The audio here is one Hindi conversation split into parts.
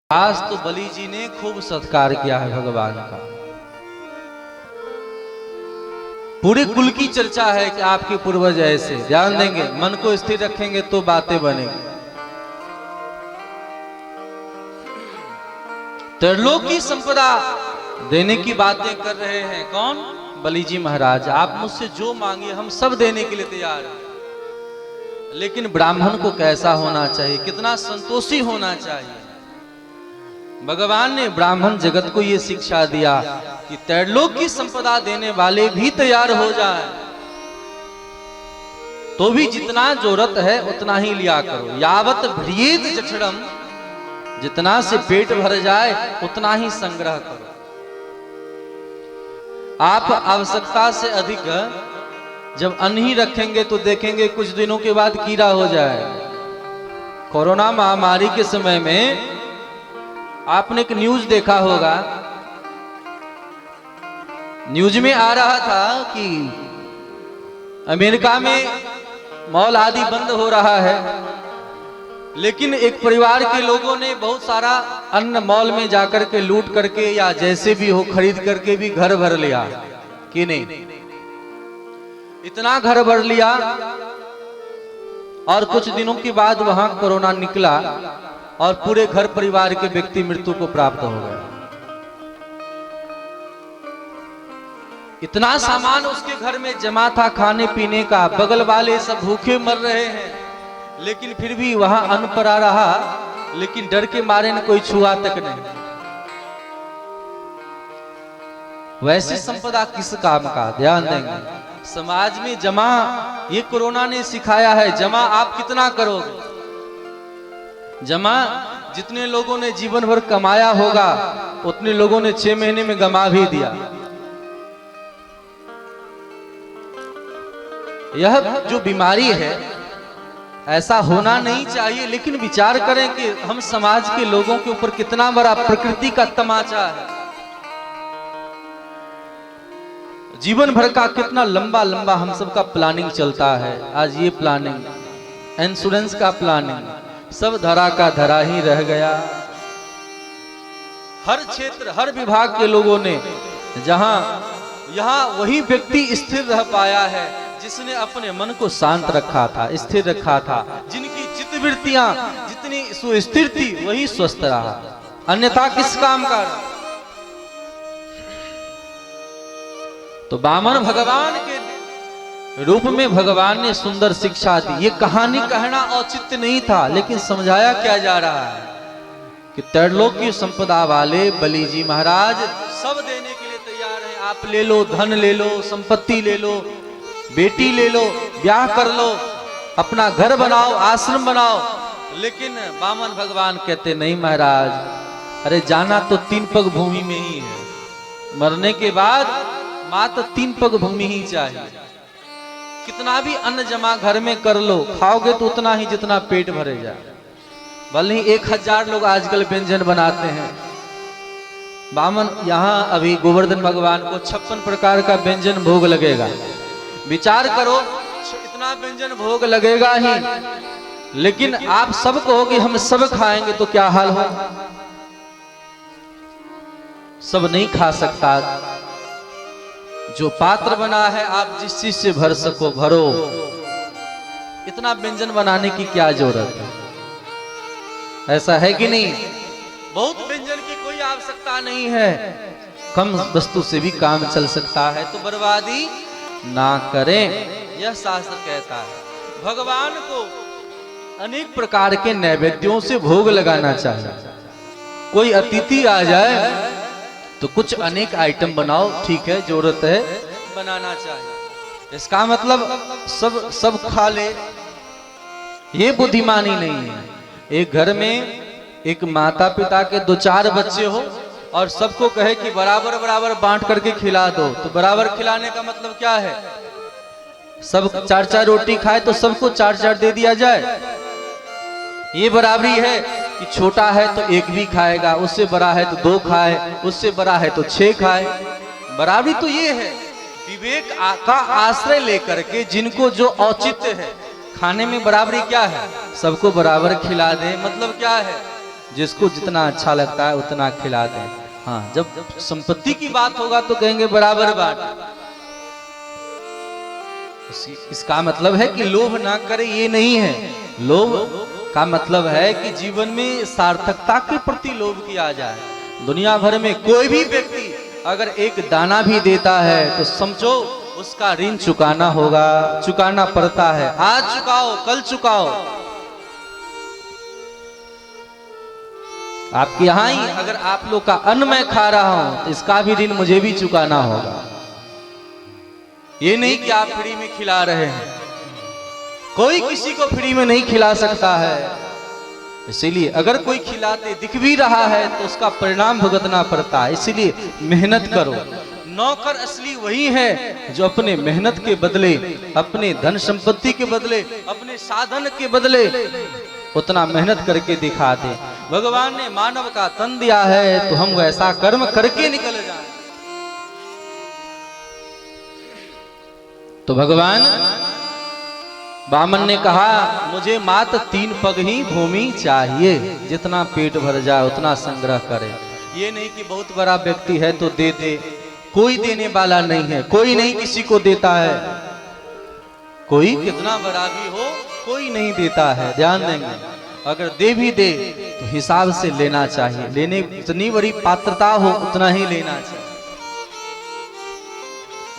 आज तो बलि जी ने खूब सत्कार किया है भगवान का। पूरे कुल की चर्चा है कि आपके पूर्वज ऐसे, ध्यान देंगे, मन को स्थिर रखेंगे तो बातें बनेंगी। त्रिलोक की संपदा देने की बातें कर रहे हैं कौन? बलि जी महाराज। आप मुझसे जो मांगे हम सब देने के लिए तैयार हैं, लेकिन ब्राह्मण को कैसा होना चाहिए, कितना संतोषी होना चाहिए। भगवान ने ब्राह्मण जगत को यह शिक्षा दिया कि त्रिलोक की संपदा देने वाले भी तैयार हो जाए तो भी जितना जरूरत है उतना ही लिया करो। यावत भ्रियेत जठरम, जितना से पेट भर जाए उतना ही संग्रह करो। आप आवश्यकता से अधिक जब अन्न ही रखेंगे तो देखेंगे कुछ दिनों के बाद कीड़ा हो जाए। कोरोना महामारी के समय में आपने एक न्यूज देखा होगा, न्यूज में आ रहा था कि अमेरिका में मॉल आदि बंद हो रहा है, लेकिन एक परिवार के लोगों ने बहुत सारा अन्न मॉल में जाकर के लूट करके या जैसे भी हो खरीद करके भी घर भर लिया कि नहीं। इतना घर भर लिया और कुछ दिनों के बाद वहां कोरोना निकला और पूरे घर परिवार के व्यक्ति मृत्यु को प्राप्त हो गए। इतना सामान उसके घर में जमा था खाने पीने का, बगल वाले सब भूखे मर रहे हैं, लेकिन फिर भी वहां अन्न पड़ा रहा, लेकिन डर के मारे न कोई छुआ तक नहीं। वैसी संपदा किस काम का? ध्यान देंगे, समाज में जमा, ये कोरोना ने सिखाया है। जमा आप कितना करोगे? जमा जितने लोगों ने जीवन भर कमाया होगा उतने लोगों ने 6 महीने में गमा भी दिया। यह जो बीमारी है ऐसा होना नहीं चाहिए, लेकिन विचार करें कि हम समाज के लोगों के ऊपर कितना बड़ा प्रकृति का तमाचा है। जीवन भर का कितना लंबा लंबा हम सबका प्लानिंग चलता है। आज ये प्लानिंग, इंश्योरेंस का प्लानिंग, सब धरा का धरा ही रह गया। हर क्षेत्र हर विभाग के लोगों ने जहां यहां वही व्यक्ति स्थिर रह पाया है जिसने अपने मन को शांत रखा था, स्थिर रखा था, जिनकी चित्तवृत्तियां जितनी सुस्थिर थी वही स्वस्थ रहा, अन्यथा किस काम का। तो वामन भगवान के रूप में भगवान ने सुंदर शिक्षा दी। ये कहानी कहना औचित्य नहीं था, लेकिन समझाया क्या जा रहा है कि त्रिलोक की संपदा वाले बलि जी महाराज सब देने के लिए तैयार हैं। आप ले लो, धन ले लो, संपत्ति ले लो, बेटी ले लो, ब्याह कर लो, अपना घर बनाओ, आश्रम बनाओ, लेकिन वामन भगवान कहते नहीं महाराज, अरे जाना तो 3 पग भूमि में ही है, मरने के बाद मात्र 3 पग भूमि ही चाहिए। कितना भी अन्न जमा घर में कर लो, खाओगे तो उतना ही जितना पेट भरे जाए। भले ही 1000 लोग आजकल व्यंजन बनाते हैं। वामन यहाँ अभी गोवर्धन भगवान को 56 प्रकार का व्यंजन भोग लगेगा। विचार करो, इतना व्यंजन भोग लगेगा ही, लेकिन आप सब कहोगे हम सब खाएंगे तो क्या हाल हो? सब नहीं खा सकता। जो पात्र बना है आप जिस चीज से भर सको भरो। इतना व्यंजन बनाने की क्या जरूरत है? ऐसा है कि नहीं? बहुत व्यंजन की कोई आवश्यकता नहीं है, कम वस्तु से भी काम चल सकता है। तो बर्बादी ना करें, यह शास्त्र कहता है। भगवान को अनेक प्रकार के नैवेद्यों से भोग लगाना चाहिए। कोई अतिथि आ जाए तो कुछ अनेक आइटम बनाओ, ठीक है, जरूरत है बनाना चाहिए। इसका मतलब सब खा ले, ये बुद्धिमानी नहीं है। एक घर में एक माता पिता के 2-4 बच्चे हो और सबको कहे कि बराबर बराबर बांट करके खिला दो, तो बराबर खिलाने का मतलब क्या है? सब 4-4 रोटी खाए तो सबको 4-4 दे दिया जाए। ये बराबरी है कि छोटा है तो 1 भी खाएगा, उससे बड़ा है तो 2 खाए, उससे बड़ा है तो 6 खाए। बराबरी तो ये है, विवेक का आश्रय लेकर के जिनको जो औचित्य है खाने में। बराबरी क्या है? सबको बराबर खिला दे, मतलब क्या है? जिसको जितना अच्छा लगता है उतना खिलाते हैं। हाँ, जब संपत्ति की बात होगा तो कहेंगे बराबर बांट। इसका मतलब है कि लोभ ना करे, ये नहीं है। लोभ का मतलब है कि जीवन में सार्थकता के प्रति लोभ किया जाए। दुनिया भर में कोई भी व्यक्ति अगर एक दाना भी देता है तो समझो उसका ऋण चुकाना होगा, चुकाना पड़ता है। आज चुकाओ, कल चुकाओ। आपके यहाँ ही अगर आप लोग का अन्न मैं खा रहा हूं तो इसका भी ऋण मुझे भी चुकाना होगा। ये नहीं कि आप फ्री में खिला रहे हैं, कोई किसी को फ्री में नहीं खिला सकता है। इसीलिए अगर कोई खिलाते दिख भी रहा है तो उसका परिणाम भुगतना पड़ता है। इसीलिए मेहनत करो। नौकर असली वही है जो अपने मेहनत के बदले, अपने धन संपत्ति के बदले, अपने साधन के बदले उतना मेहनत करके दिखा दे। भगवान ने मानव का तन दिया है तो हम वैसा कर्म करके निकल जाएं। तो भगवान बामन ने कहा मुझे मात्र 3 पग ही भूमि चाहिए, जितना पेट भर जाए उतना संग्रह करे। ये नहीं कि बहुत बड़ा व्यक्ति है तो दे दे, कोई देने वाला नहीं है, कोई नहीं किसी को देता है। कोई कितना बड़ा भी हो कोई नहीं देता है। ध्यान देंगे, अगर दे भी दे तो हिसाब से लेना चाहिए। लेने जितनी बड़ी पात्रता हो उतना ही लेना चाहिए।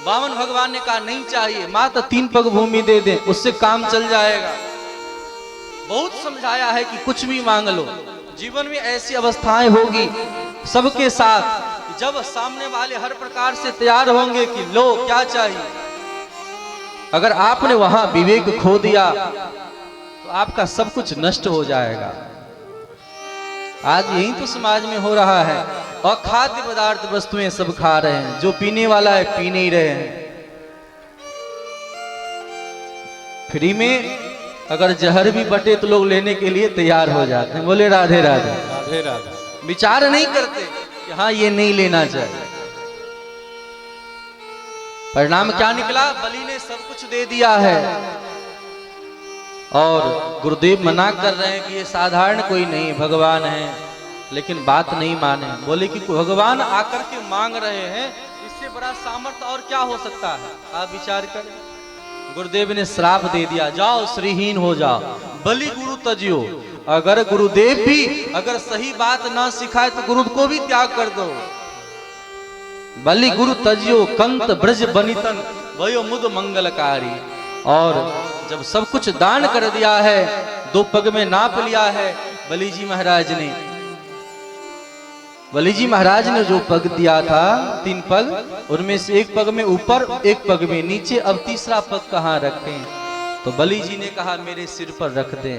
बामन भगवान ने कहा नहीं चाहिए, मात्र 3 पग भूमि दे दे, उससे काम चल जाएगा। बहुत समझाया है कि कुछ भी मांग लो। जीवन में ऐसी अवस्थाएं होगी सबके साथ, जब सामने वाले हर प्रकार से तैयार होंगे कि लो क्या चाहिए। अगर आपने वहां विवेक खो दिया तो आपका सब कुछ नष्ट हो जाएगा। आज यही तो समाज में हो रहा है। और खाद्य पदार्थ वस्तुएं सब खा रहे हैं, जो पीने वाला है पी नहीं रहे हैं। फ्री में अगर जहर भी बटे तो लोग लेने के लिए तैयार हो जाते हैं। बोले राधे राधे राधे राधे। विचार नहीं करते कि हाँ ये नहीं लेना चाहिए। परिणाम क्या निकला? बलि ने सब कुछ दे दिया है। और गुरुदेव मना कर रहे हैं कि ये साधारण कोई नहीं, भगवान है। लेकिन बात नहीं माने। बोले कि भगवान आकर के मांग रहे हैं, इससे बड़ा सामर्थ्य और क्या हो सकता है? आप विचार करें। गुरुदेव ने श्राप दे दिया, जाओ श्रीहीन हो जाओ, बलि गुरु तजियो। अगर गुरुदेव भी अगर सही बात ना सिखाए तो गुरु को भी त्याग कर दो। बलि गुरु तजियो कंत ब्रज बनितन वयो मुद मंगलकारी। और जब सब कुछ दान कर दिया है, 2 पग में नाप लिया है बलि जी महाराज ने। बलि जी महाराज ने जो पग दिया था 3 पग, उनमें से 1 पग में ऊपर 1 पग में नीचे। अब तीसरा पग कहाँ रखें? तो बलि जी ने कहा मेरे सिर पर रख दे।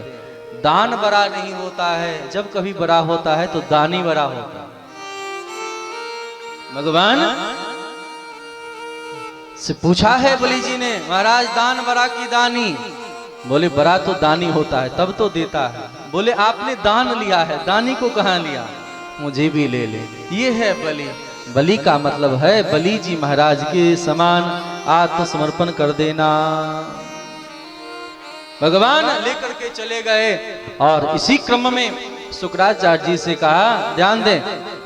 दान बड़ा नहीं होता है, जब कभी बड़ा होता है तो दानी बड़ा होता है। भगवान से पूछा है बलि जी ने, महाराज दान बड़ा की दानी? बोले बड़ा तो दानी होता है तब तो देता है। बोले आपने दान लिया है, दानी को कहाँ लिया? मुझे भी ले ले। ये है बलि। बलि का मतलब है बलि जी महाराज के समान आत्मसमर्पण कर देना। भगवान लेकर के चले गए। और इसी क्रम में शुक्राचार्य जी से कहा, ध्यान दें,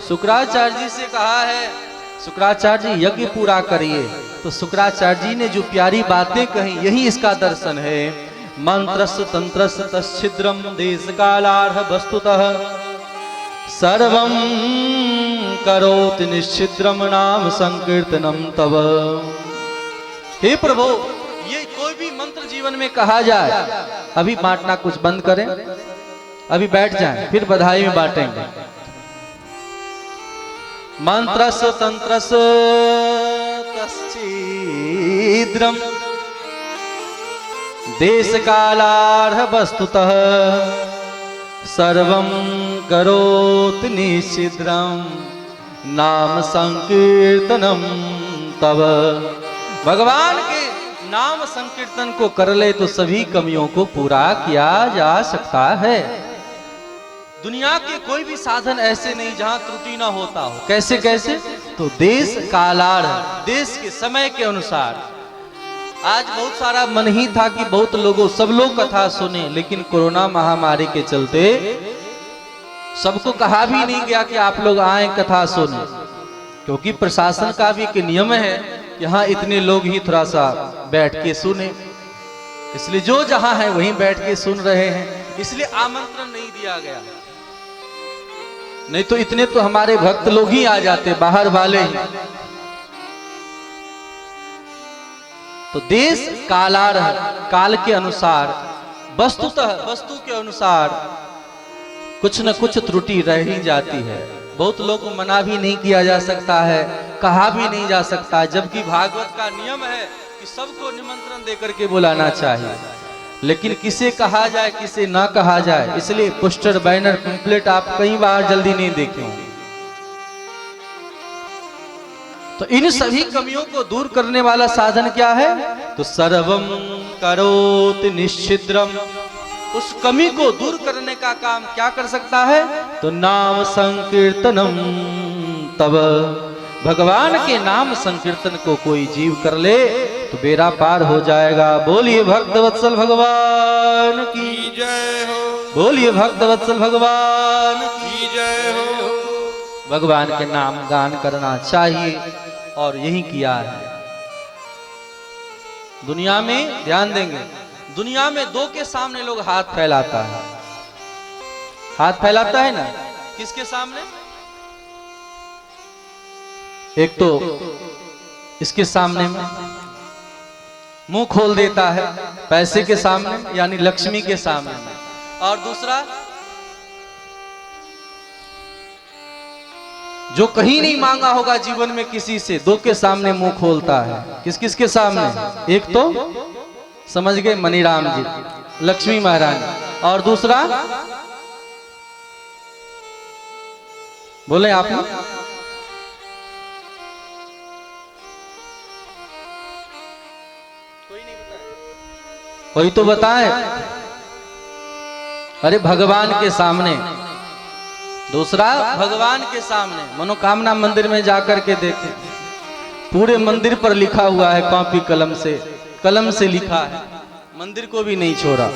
शुक्राचार्य जी से कहा है, शुक्राचार्य जी यज्ञ पूरा करिए। तो शुक्राचार्य जी ने जो प्यारी बातें कही, यही इसका दर्शन है। मंत्रस्य तंत्रस्य तच्छिद्रम देश कालार्ह वस्तुतः सर्वं करोति निश्चिद्रम नाम संकीर्तनम तव। हे प्रभु, ये कोई भी मंत्र जीवन में कहा जाए, अभी बांटना कुछ बंद करें, अभी बैठ जाएं, फिर बधाई में बांटेंगे। मंत्रस्य तंत्रस्य तच्छिद्रम देश कालार्ह वस्तुतः सर्वं करोति निश्चिद्रम नाम संकीर्तनम तव। भगवान के नाम संकीर्तन को कर ले तो सभी कमियों को पूरा किया जा सकता है। दुनिया के कोई भी साधन ऐसे नहीं जहां त्रुटि ना होता हो। कैसे कैसे? तो देश कालार्ह, देश के समय के अनुसार। आज बहुत सारा मन ही था कि बहुत लोगों सब लोग कथा सुने, लेकिन कोरोना महामारी के चलते सबको कहा भी नहीं गया कि आप लोग आए कथा सुने, क्योंकि प्रशासन का भी एक नियम है कि यहाँ इतने लोग ही थोड़ा सा बैठ के सुने, इसलिए जो जहां है वहीं बैठ के सुन रहे हैं, इसलिए आमंत्रण नहीं दिया गया। नहीं तो इतने तो हमारे भक्त लोग ही आ जाते, बाहर वाले ही। तो देश कालार, काल के अनुसार, वस्तुतः वस्तु के अनुसार कुछ न कुछ त्रुटि रह ही जाती है। बहुत लोग को मना भी नहीं किया जा सकता है, कहा भी नहीं जा सकता, जबकि भागवत का नियम है कि सबको निमंत्रण देकर के बुलाना चाहिए। लेकिन किसे कहा जाए किसे ना कहा जाए, इसलिए पोस्टर बैनर पैम्फलेट आप कई बार जल्दी नहीं देखे होंगे। तो इन सभी कमियों को दूर करने वाला साधन क्या है? तो सर्वम करोति निश्चिद्रम, उस कमी को दूर करने का काम क्या कर सकता है? तो नाम संकीर्तनम तब, भगवान के नाम संकीर्तन को कोई जीव कर ले तो बेड़ा पार हो जाएगा। बोलिए भक्त वत्सल भगवान की जय हो, बोलिए भक्त वत्सल भगवान की जय हो। भगवान के नाम गान करना चाहिए और यही किया है। दुनिया में ध्यान देंगे, दुनिया में दो के सामने लोग हाथ फैलाता है, हाथ फैलाता है ना, किसके सामने? एक तो इसके सामने में मुंह खोल देता है, पैसे के सामने यानी लक्ष्मी के सामने में, और दूसरा जो कहीं नहीं मांगा होगा जीवन में किसी से, दो के सामने मुंह खोलता है। किस किस के सामने? एक तो समझ गए मनीराम जी, लक्ष्मी महारानी, और दूसरा बोले आप लोग? कोई तो बताए। अरे भगवान के सामने, दूसरा भगवान के सामने। मनोकामना मंदिर में जाकर के देखें, पूरे मंदिर पर लिखा हुआ है, कॉपी कलम से लिखा है, मंदिर को भी नहीं छोड़ा।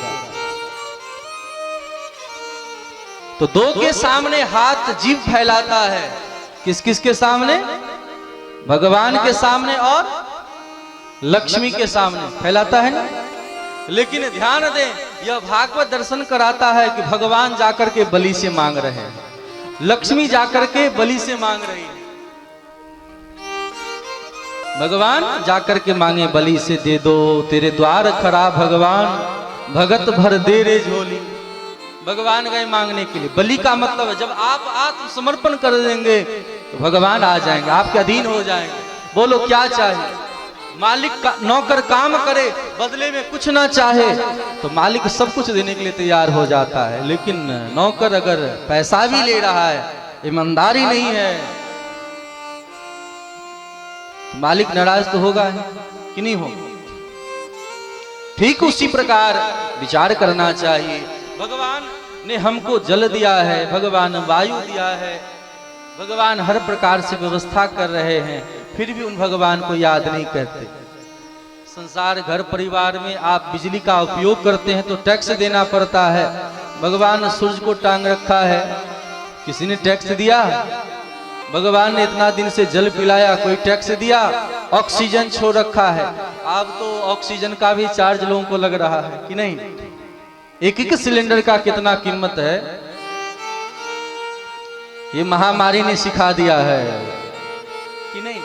तो दो के सामने हाथ जीव फैलाता है, किस किस के सामने? भगवान के सामने और लक्ष्मी के सामने फैलाता है ना। लेकिन ध्यान दें, यह भागवत दर्शन कराता है कि भगवान जाकर के बलि से मांग रहे हैं, लक्ष्मी जाकर के बलि से मांग रही है। भगवान जाकर के मांगे बलि से दे दो, तेरे द्वार खड़ा भगवान, भगत भर दे रे झोली। भगवान गए मांगने के लिए। बलि का मतलब है जब आप आत्मसमर्पण कर देंगे तो भगवान आ जाएंगे, आपके अधीन हो जाएंगे। बोलो क्या चाहिए? मालिक का नौकर काम करे, बदले में कुछ ना चाहे तो मालिक सब कुछ देने के लिए तैयार हो जाता है। लेकिन नौकर अगर पैसा भी ले रहा है, ईमानदारी नहीं है, तो मालिक नाराज तो होगा कि नहीं होगा? ठीक उसी प्रकार विचार करना चाहिए। भगवान ने हमको जल दिया है, भगवान वायु दिया है, भगवान हर प्रकार से व्यवस्था कर रहे हैं, फिर भी उन भगवान को याद नहीं करते। संसार घर परिवार में आप बिजली का उपयोग करते हैं तो टैक्स देना पड़ता है। भगवान सूरज को टांग रखा है, किसी ने टैक्स दिया? भगवान ने इतना दिन से जल पिलाया, कोई टैक्स दिया? ऑक्सीजन छोड़ रखा है, अब तो ऑक्सीजन का भी चार्ज लोगों को लग रहा है कि नहीं? एक एक सिलेंडर का कितना कीमत है, ये महामारी ने सिखा दिया है कि नहीं?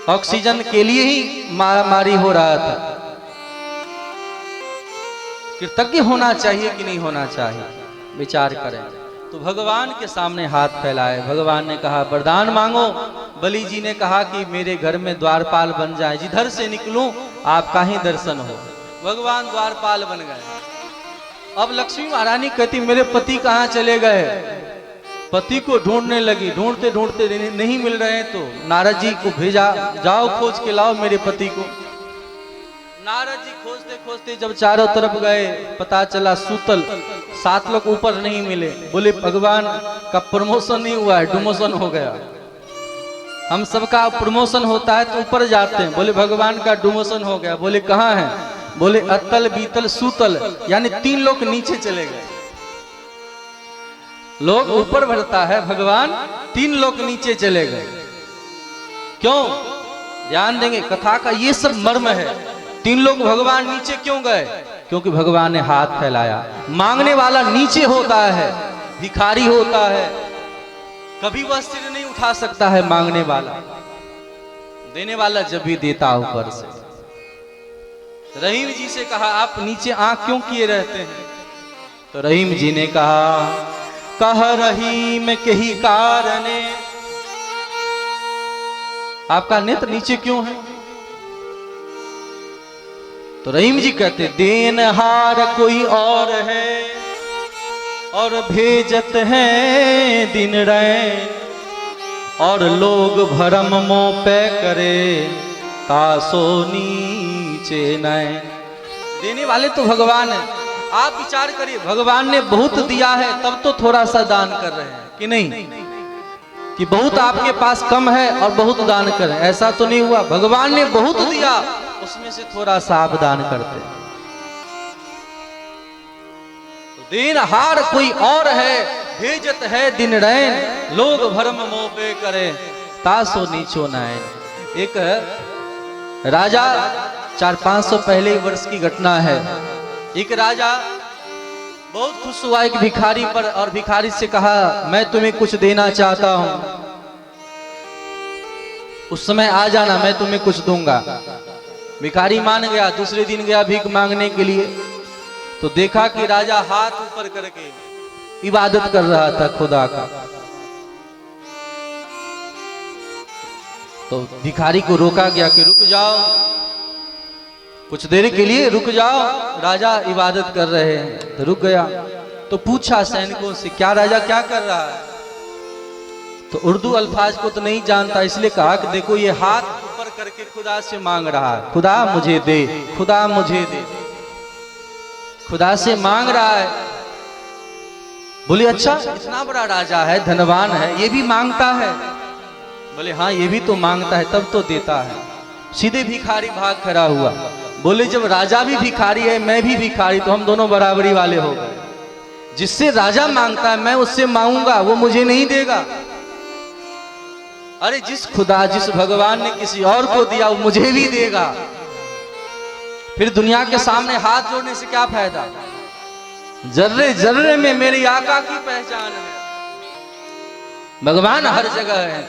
ऑक्सीजन के लिए ही महामारी हो रहा था। कृतज्ञ होना चाहिए कि नहीं होना चाहिए? विचार करें। तो भगवान के सामने हाथ फैलाए। भगवान ने कहा वरदान मांगो। बलि जी ने कहा कि मेरे घर में द्वारपाल बन जाए, जिधर से निकलूं आपका ही दर्शन हो। भगवान द्वारपाल बन गए। अब लक्ष्मी महारानी कहती मेरे पति कहाँ चले गए? पति को ढूंढने लगी, ढूंढते ढूंढते नहीं मिल रहे तो नारद जी को भेजा, जाओ खोज के लाओ मेरे पति को। नारद जी खोजते खोजते जब चारों तरफ गए, पता चला सूतल, 7 लोग ऊपर नहीं मिले। बोले भगवान का प्रमोशन नहीं हुआ है, डिमोशन हो गया। हम सबका प्रमोशन होता है तो ऊपर जाते हैं, बोले भगवान का डिमोशन हो गया। बोले कहाँ है? बोले अतल बीतल सूतल, यानी 3 लोग नीचे चले गए। लोग ऊपर बढ़ता है, भगवान 3 लोग नीचे चले गए। क्यों? ध्यान देंगे, कथा का ये सब मर्म है। 3 लोग भगवान नीचे क्यों गए? क्योंकि भगवान ने हाथ फैलाया। मांगने वाला नीचे होता है, भिखारी होता है, कभी वह सिर नहीं उठा सकता है मांगने वाला। देने वाला जब भी देता ऊपर से। रहीम जी से कहा, आप नीचे आंख क्यों किए रहते हैं? तो रहीम जी ने कहा, कह रहीम के ही कारणे, आपका नेत्र नीचे क्यों है? तो रहीम जी कहते, देनहार कोई और है और भेजत है दिन रैन, और लोग भरम मोह पे करे तासो नीचे नैन। देने वाले तो भगवान है। आप विचार करिए, भगवान ने बहुत दिया है तब तो थोड़ा सा दान कर रहे हैं कि नहीं? कि बहुत आपके पास कम है और बहुत दान करें, ऐसा तो नहीं हुआ। भगवान ने बहुत दिया, उसमें से थोड़ा सा आप दान करते। तो देनहार कोई और है, भेजत है दिन रैन, लोग भरम मोह पे करे तासो नीचो नैन। एक राजा 400-500 पहले वर्ष की घटना है। एक राजा बहुत खुश हुआ एक भिखारी पर, और भिखारी से कहा, मैं तुम्हें कुछ देना चाहता हूं, उस समय आ जाना, मैं तुम्हें कुछ दूंगा। भिखारी मान गया। दूसरे दिन गया भीख मांगने के लिए, तो देखा कि राजा हाथ ऊपर करके इबादत कर रहा था खुदा का। तो भिखारी को रोका गया कि रुक जाओ, कुछ देर के लिए रुक जाओ, राजा इबादत कर रहे हैं। तो रुक गया। तो पूछा सैनिकों से, क्या राजा क्या कर रहा है? तो उर्दू अल्फाज को तो नहीं जानता, इसलिए कहा कि देखो ये हाथ ऊपर करके खुदा से मांग रहा है, खुदा मुझे दे, खुदा मुझे दे, खुदा से मांग रहा है। बोले अच्छा, इतना बड़ा राजा है, धनवान है, ये भी मांगता है? बोले हाँ, ये भी तो मांगता है, तब तो देता है। सीधे भिखारी भाग खड़ा हुआ। बोले जब राजा भी भिखारी है, मैं भी भिखारी, तो हम दोनों बराबरी वाले हो गए। जिससे राजा मांगता है मैं उससे मांगूंगा, वो मुझे नहीं देगा। अरे जिस खुदा, जिस भगवान ने किसी और को दिया, वो मुझे भी देगा। फिर दुनिया के सामने हाथ जोड़ने से क्या फायदा? जर्रे जर्रे में मेरी आका की पहचान है। भगवान हर जगह है।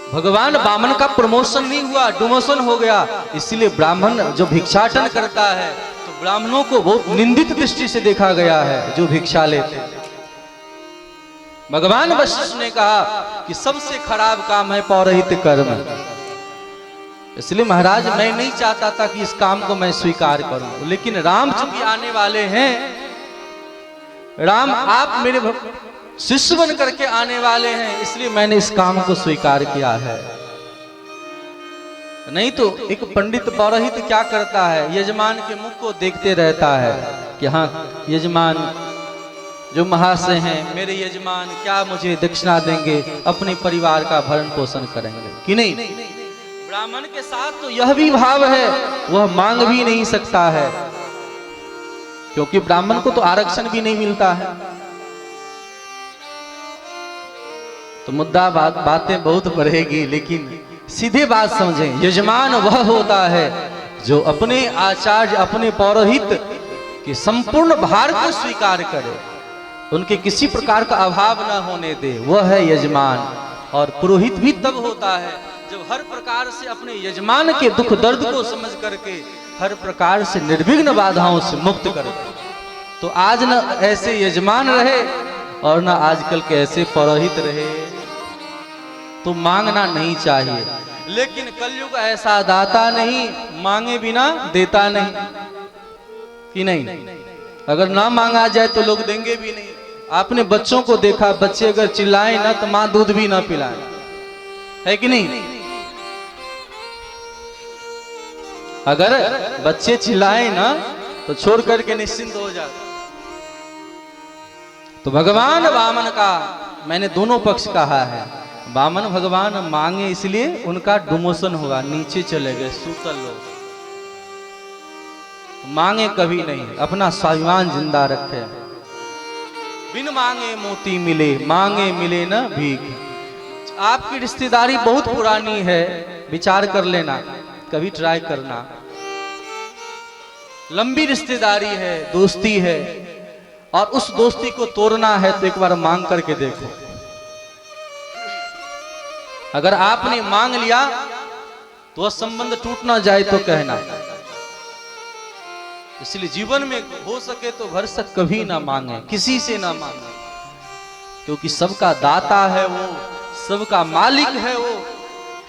भगवान बामन का प्रमोशन नहीं हुआ, डिमोशन हो गया। इसलिए ब्राह्मण जो भिक्षाटन करता है, तो ब्राह्मणों को बहुत निंदित दृष्टि से देखा गया है जो भिक्षा लेते हैं। भगवान वशिष्ठ ने कहा कि सबसे खराब काम है पौरोहित कर्म। इसलिए महाराज मैं नहीं चाहता था कि इस काम को मैं स्वीकार करूं, लेकिन राम चूंकि आने वाले हैं, राम आप मेरे शिष्य बन करके आने वाले हैं, इसलिए मैंने इस काम को स्वीकार किया है। नहीं तो एक पंडित पौरोहित क्या करता है? यजमान के मुख को देखते रहता है कि हाँ यजमान जो महाशय हैं, मेरे यजमान क्या मुझे दक्षिणा देंगे, अपने परिवार का भरण पोषण करेंगे कि नहीं। ब्राह्मण के साथ तो यह भी भाव है, वह मांग भी नहीं सकता है, क्योंकि ब्राह्मण को तो आरक्षण भी नहीं मिलता है। तो मुद्दा बातें बहुत बढ़ेगी, लेकिन सीधे बात समझें। यजमान वह होता है जो अपने आचार्य, अपने पौरोहित के संपूर्ण भार को स्वीकार करे, उनके किसी प्रकार का अभाव न होने दे, वह है यजमान। और पुरोहित भी तब होता है जब हर प्रकार से अपने यजमान के दुख दर्द को समझ करके हर प्रकार से निर्विघ्न बाधाओं से मुक्त करे। तो आज न ऐसे यजमान रहे और न आजकल के ऐसे पुरोहित रहे। तो मांगना नहीं चाहिए, लेकिन कलयुग ऐसा दाता नहीं, मांगे बिना देता नहीं कि नहीं। अगर ना मांगा जाए तो लोग देंगे भी नहीं। आपने बच्चों को देखा, बच्चे अगर चिल्लाएं ना तो मां दूध भी ना पिलाए, है कि नहीं। अगर बच्चे चिल्लाएं ना तो छोड़ करके निश्चिंत हो जाते। तो भगवान वामन का मैंने दोनों पक्ष कहा है। वामन भगवान मांगे इसलिए उनका डिमोशन हुआ, नीचे चले गए, सूतल लोग। मांगे कभी नहीं, अपना स्वाभिमान जिंदा रखे। बिन मांगे मोती मिले, मांगे मिले न भीख। आपकी रिश्तेदारी बहुत पुरानी है, विचार कर लेना, कभी ट्राई करना। लंबी रिश्तेदारी है, दोस्ती है, और उस दोस्ती को तोड़ना है तो एक बार मांग करके देखो। अगर आपने मांग लिया तो वह संबंध टूट ना जाए तो कहना। इसलिए जीवन में हो सके तो भरसक कभी ना मांगे, किसी से ना मांगे, क्योंकि सबका दाता है वो, सबका मालिक है वो।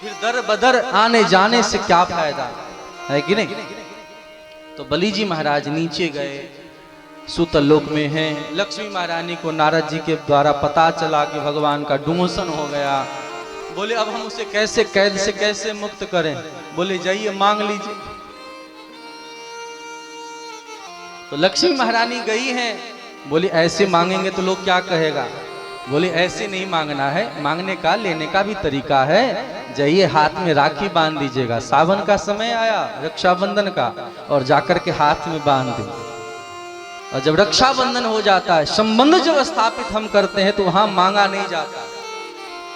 फिर दर बदर आने जाने से क्या फायदा है कि नहीं। तो बलि जी महाराज नीचे गए, सूतल लोक में हैं। लक्ष्मी महारानी को नारद जी के द्वारा पता चला कि भगवान का डिमोशन हो गया। बोले अब हम उसे कैसे, कैद से कैसे मुक्त करें। बोले जाइए मांग लीजिए। तो लक्ष्मी महारानी गई हैं। बोले ऐसे मांगेंगे तो लोग क्या कहेगा। बोले ऐसे नहीं मांगना है, मांगने का लेने का भी तरीका है। जाइए हाथ में राखी बांध दीजिएगा, सावन का समय आया रक्षाबंधन का, और जाकर के हाथ में बांध दें। और जब रक्षाबंधन हो जाता है, संबंध जब स्थापित हम करते हैं तो वहां मांगा नहीं जाता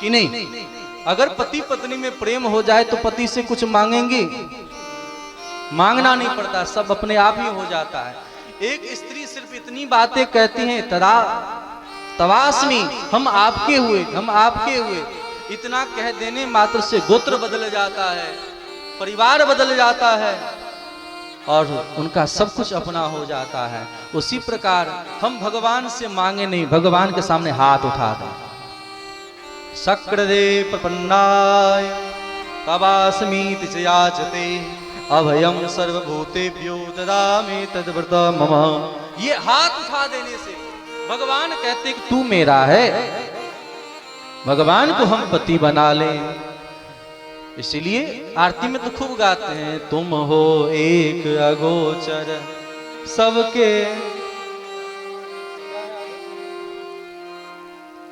कि नहीं। अगर पति पत्नी में प्रेम हो जाए तो पति से कुछ मांगेंगे, मांगना नहीं पड़ता, सब अपने आप ही हो जाता है। एक स्त्री सिर्फ इतनी बातें कहती हैं, तवास्मी, हम आपके हुए, हम आपके हुए। इतना कह देने मात्र से गोत्र बदल जाता है, परिवार बदल जाता है, और उनका सब कुछ अपना हो जाता है। उसी प्रकार हम भगवान से मांगे नहीं, भगवान के सामने हाथ उठा दें। शक्रदे प्रपन्नाय तवास्मीति च याचते अभयम सर्वभूतेभ्यो ददामि तद्व्रत मम। ये हाथ उठा देने से भगवान कहते कि तू मेरा है। भगवान को हम पति बना लें। इसलिए आरती में तो खूब गाते हैं, तुम हो एक अगोचर सबके।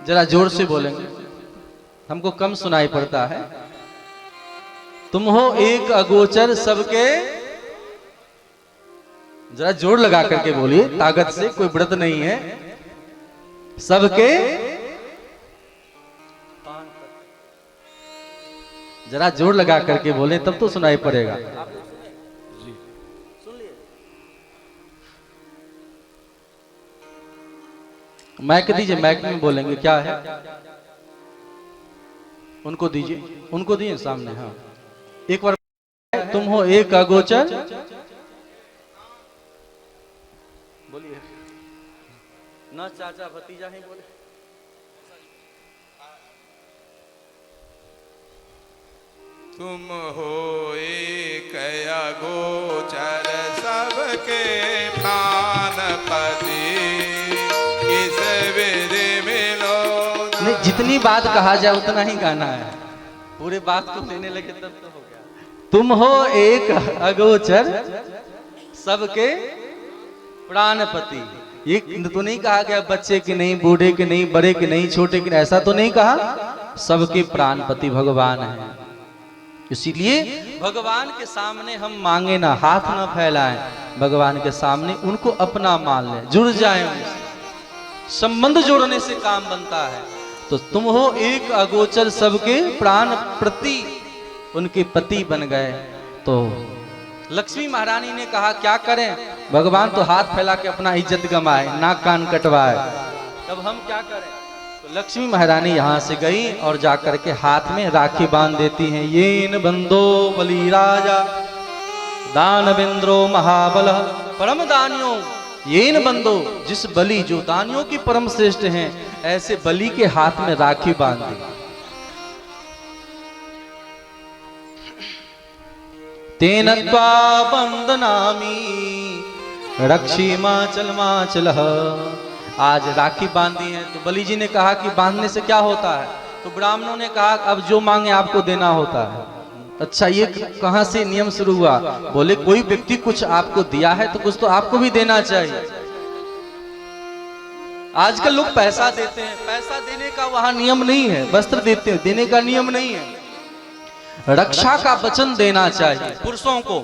जरा जोर से बोलेंगे, हमको कम सुनाई पड़ता है। तुम हो एक अगोचर सबके, जरा जोर लगा करके बोलिए, ताकत से, कोई व्रत नहीं है। सबके, जरा जोर लगा करके बोले तब तो सुनाई पड़ेगा। जी सुन लिए। माइक दीजिए, माइक में बोलेंगे। क्या है, उनको दीजिए, उनको दिए सामने। हाँ एक बार, तुम हो एक अगोचर, बोलिए ना, चाचा भतीजा ही बोले। तुम हो एक अगोचर सबके प्राणपति, किस विधि मिलो। नहीं, जितनी बात कहा जाए उतना ही गाना है, पूरे बात को लेने लगे तब तो हो गया। तुम हो एक अगोचर सबके प्राणपति। ये तो नहीं कहा गया बच्चे के नहीं, बूढ़े के नहीं, बड़े के नहीं, छोटे के नहीं, ऐसा तो नहीं कहा। सबके प्राणपति भगवान है। इसीलिए भगवान के सामने हम मांगे ना, हाथ ना फैलाएं, भगवान के सामने उनको अपना मान लें, जुड़ जाएं उनसे। संबंध जोड़ने से काम बनता है। तो तुम हो एक अगोचर सबके प्राण प्रति, उनके पति बन गए। तो लक्ष्मी महारानी ने कहा क्या करें, भगवान तो हाथ फैला के अपना इज्जत गंवाए, नाक कान कटवाए, तब हम क्या करें। तो लक्ष्मी महारानी यहाँ से गई और जाकर के हाथ में राखी बांध देती हैं। येन बंदो बलि राजा दानवेंद्रो महाबल परम दानियों। येन बंदो, जिस बलि, जो दानियों की परम श्रेष्ठ हैं, ऐसे बलि के हाथ में राखी बांध दी। तेन त्वा बंदनामी रक्षी माचल माचल। आज राखी बांधी है। तो बलि जी ने कहा कि बांधने से क्या होता है। तो ब्राह्मणों ने कहा अब जो मांगे आपको देना होता है। अच्छा ये कहां से नियम शुरू हुआ। बोले कोई व्यक्ति कुछ आपको दिया है तो कुछ तो आपको भी देना चाहिए। आजकल लोग पैसा देते हैं, पैसा देने का वहां नियम नहीं है। वस्त्र देते हैं, देने का नियम नहीं है। रक्षा का वचन देना चाहिए पुरुषों को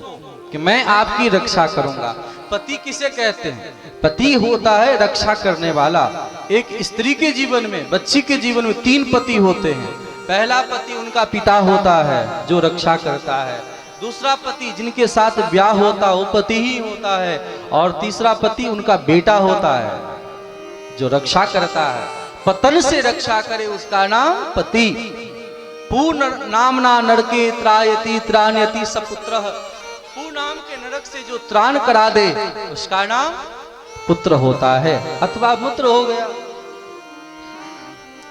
कि मैं आपकी रक्षा करूंगा। पति किसे कहते हैं? पति होता है रक्षा करने वाला। एक स्त्री के जीवन में, बच्ची के जीवन में 3 पति होते हैं। पहला पति उनका पिता होता है जो रक्षा करता है। दूसरा पति जिनके साथ ब्याह होता है वो पति ही होता है। और तीसरा पति उनका बेटा होता है जो रक्षा करता है। पतन से रक्षा करे उसका नाम पति। पूर्ण नामना नरके त्रायति त्राण्यति सपुत्रः। पूर्ण नाम के नरक से जो त्राण करा दे उसका नाम पुत्र होता है, अथवा पुत्र हो गया।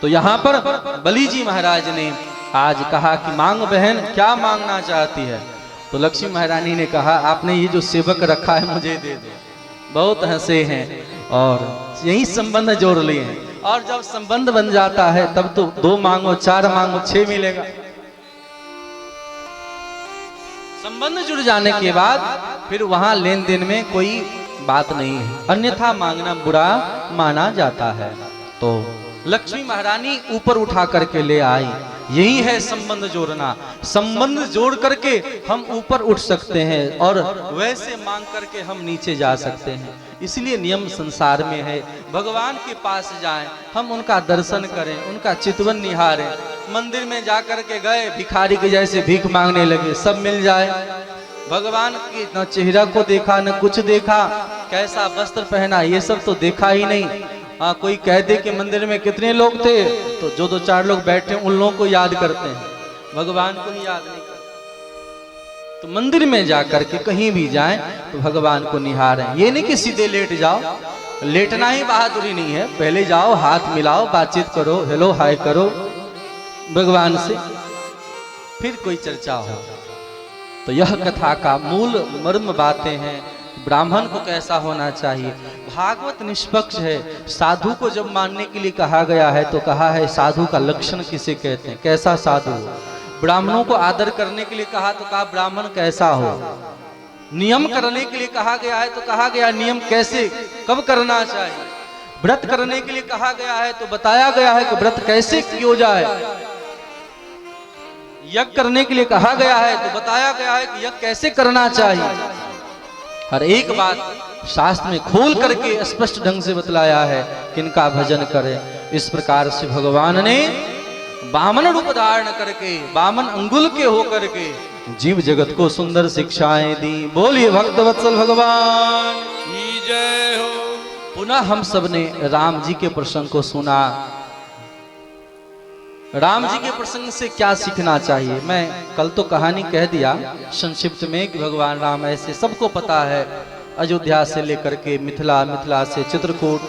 तो यहाँ पर बलि जी महाराज ने आज कहा कि मांग बहन, क्या मांगना चाहती है? तो लक्ष्मी महारानी ने कहा आपने ये जो सेवक रखा है मुझे दे दो। बहुत हंसे हैं और यही संबंध जोड़ लिए हैं। और जब संबंध बन जाता है तब तो 2 मांगो 4 मांगो 6 मिलेगा। संबंध जुड़ जाने के बाद फिर वहां लेन देन में कोई बात नहीं है, अन्यथा मांगना बुरा माना जाता है। तो लक्ष्मी महारानी ऊपर उठा करके ले आई। यही है संबंध जोड़ना। संबंध जोड़ करके हम ऊपर उठ सकते हैं और वैसे मांग करके हम नीचे जा सकते हैं। इसलिए नियम संसार में है, भगवान के पास जाएं, हम उनका दर्शन करें, उनका चितवन निहारें। मंदिर में जाकर के गए, भिखारी के जैसे भीख मांगने लगे, सब मिल जाए। भगवान के न चेहरा को देखा न कुछ देखा, कैसा वस्त्र पहना ये सब तो देखा ही नहीं। कोई कह दे कि मंदिर में कितने लोग थे, तो जो 2-4 लोग बैठे उन लोगों को याद करते हैं, भगवान को ही याद नहीं करते। तो मंदिर में जाकर के कहीं भी जाएं तो भगवान को निहारें। ये नहीं कि सीधे लेट जाओ, लेटना ही बहादुरी नहीं है। पहले जाओ, हाथ मिलाओ, बातचीत करो, हेलो हाय करो भगवान से, फिर कोई चर्चा हो। तो यह कथा का मूल मर्म बातें हैं। ब्राह्मण को कैसा होना चाहिए? भागवत निष्पक्ष है। साधु को जब मानने के लिए कहा गया है तो कहा है साधु का लक्षण किसे कहते हैं, कैसा साधु हो। ब्राह्मणों को आदर करने के लिए कहा तो कहा ब्राह्मण कैसा हो। नियम करने के लिए कहा गया है तो कहा गया नियम कैसे कब करना चाहिए। व्रत करने के लिए कहा गया है तो बताया गया है कि व्रत कैसे किया जाए। यज्ञ करने के लिए कहा गया है तो बताया गया है कि यज्ञ कैसे करना चाहिए। हर एक बात शास्त्र में खोल करके स्पष्ट ढंग से बतलाया है किनका भजन करें। इस प्रकार से भगवान ने वामन रूप धारण करके, वामन अंगुल के होकर के जीव जगत को सुंदर शिक्षाएं दी। बोलिए भक्त वत्सल भगवान की जय हो। पुनः हम सब ने राम जी के प्रसंग को सुना। राम जी के प्रसंग से क्या सीखना चाहिए? मैं कल तो कहानी कह दिया संक्षिप्त में कि भगवान राम ऐसे सबको पता है, अयोध्या से लेकर के मिथिला, मिथिला से चित्रकूट,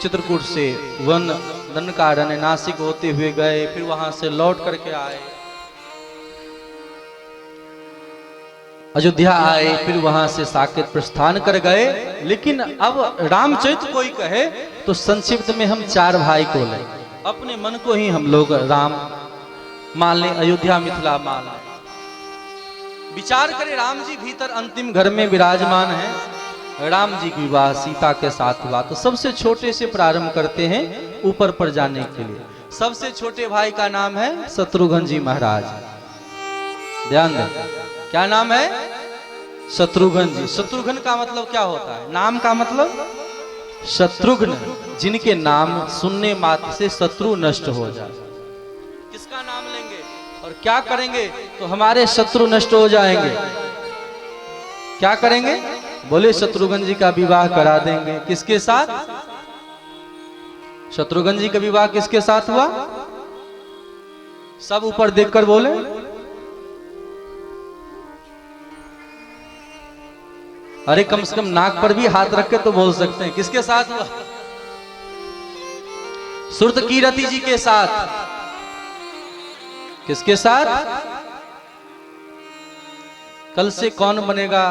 चित्रकूट से वन दंडकारण्य नासिक होते हुए गए, फिर वहां से लौट करके आए, अयोध्या आए, फिर वहां से साकेत प्रस्थान कर गए। लेकिन अब रामचरित्र कोई कहे तो संक्षिप्त में हम 4 भाई को लें, अपने मन को ही हम लोग राम मान लें, अयोध्या मिथिला मान लें। विचार करें, राम जी भीतर अंतिम घर में विराजमान हैं। राम जी की विवाह सीता के साथ हुआ। तो सबसे छोटे से प्रारंभ करते हैं ऊपर पर जाने के लिए। सबसे छोटे भाई का नाम है शत्रुघ्न जी महाराज। ध्यान दें, क्या नाम है? शत्रुघ्न जी। शत्रुघ्न का मतलब क्या होता है? नाम का मतलब शत्रुघ्न, जिनके नाम सुनने मात्र से शत्रु नष्ट हो जाए। किसका नाम लेंगे और क्या करेंगे तो हमारे शत्रु नष्ट हो जाएंगे? क्या करेंगे? बोले शत्रुघ्न जी का विवाह करा देंगे। किसके साथ? शत्रुघ्न जी का विवाह किसके साथ हुआ? सब ऊपर देखकर बोले। अरे कम से कम नाक पर भी हाथ रख के तो बोल सकते हैं। किसके साथ हुआ? सुरतकीरति जी के साथ। किसके साथ? कल से कौन बनेगा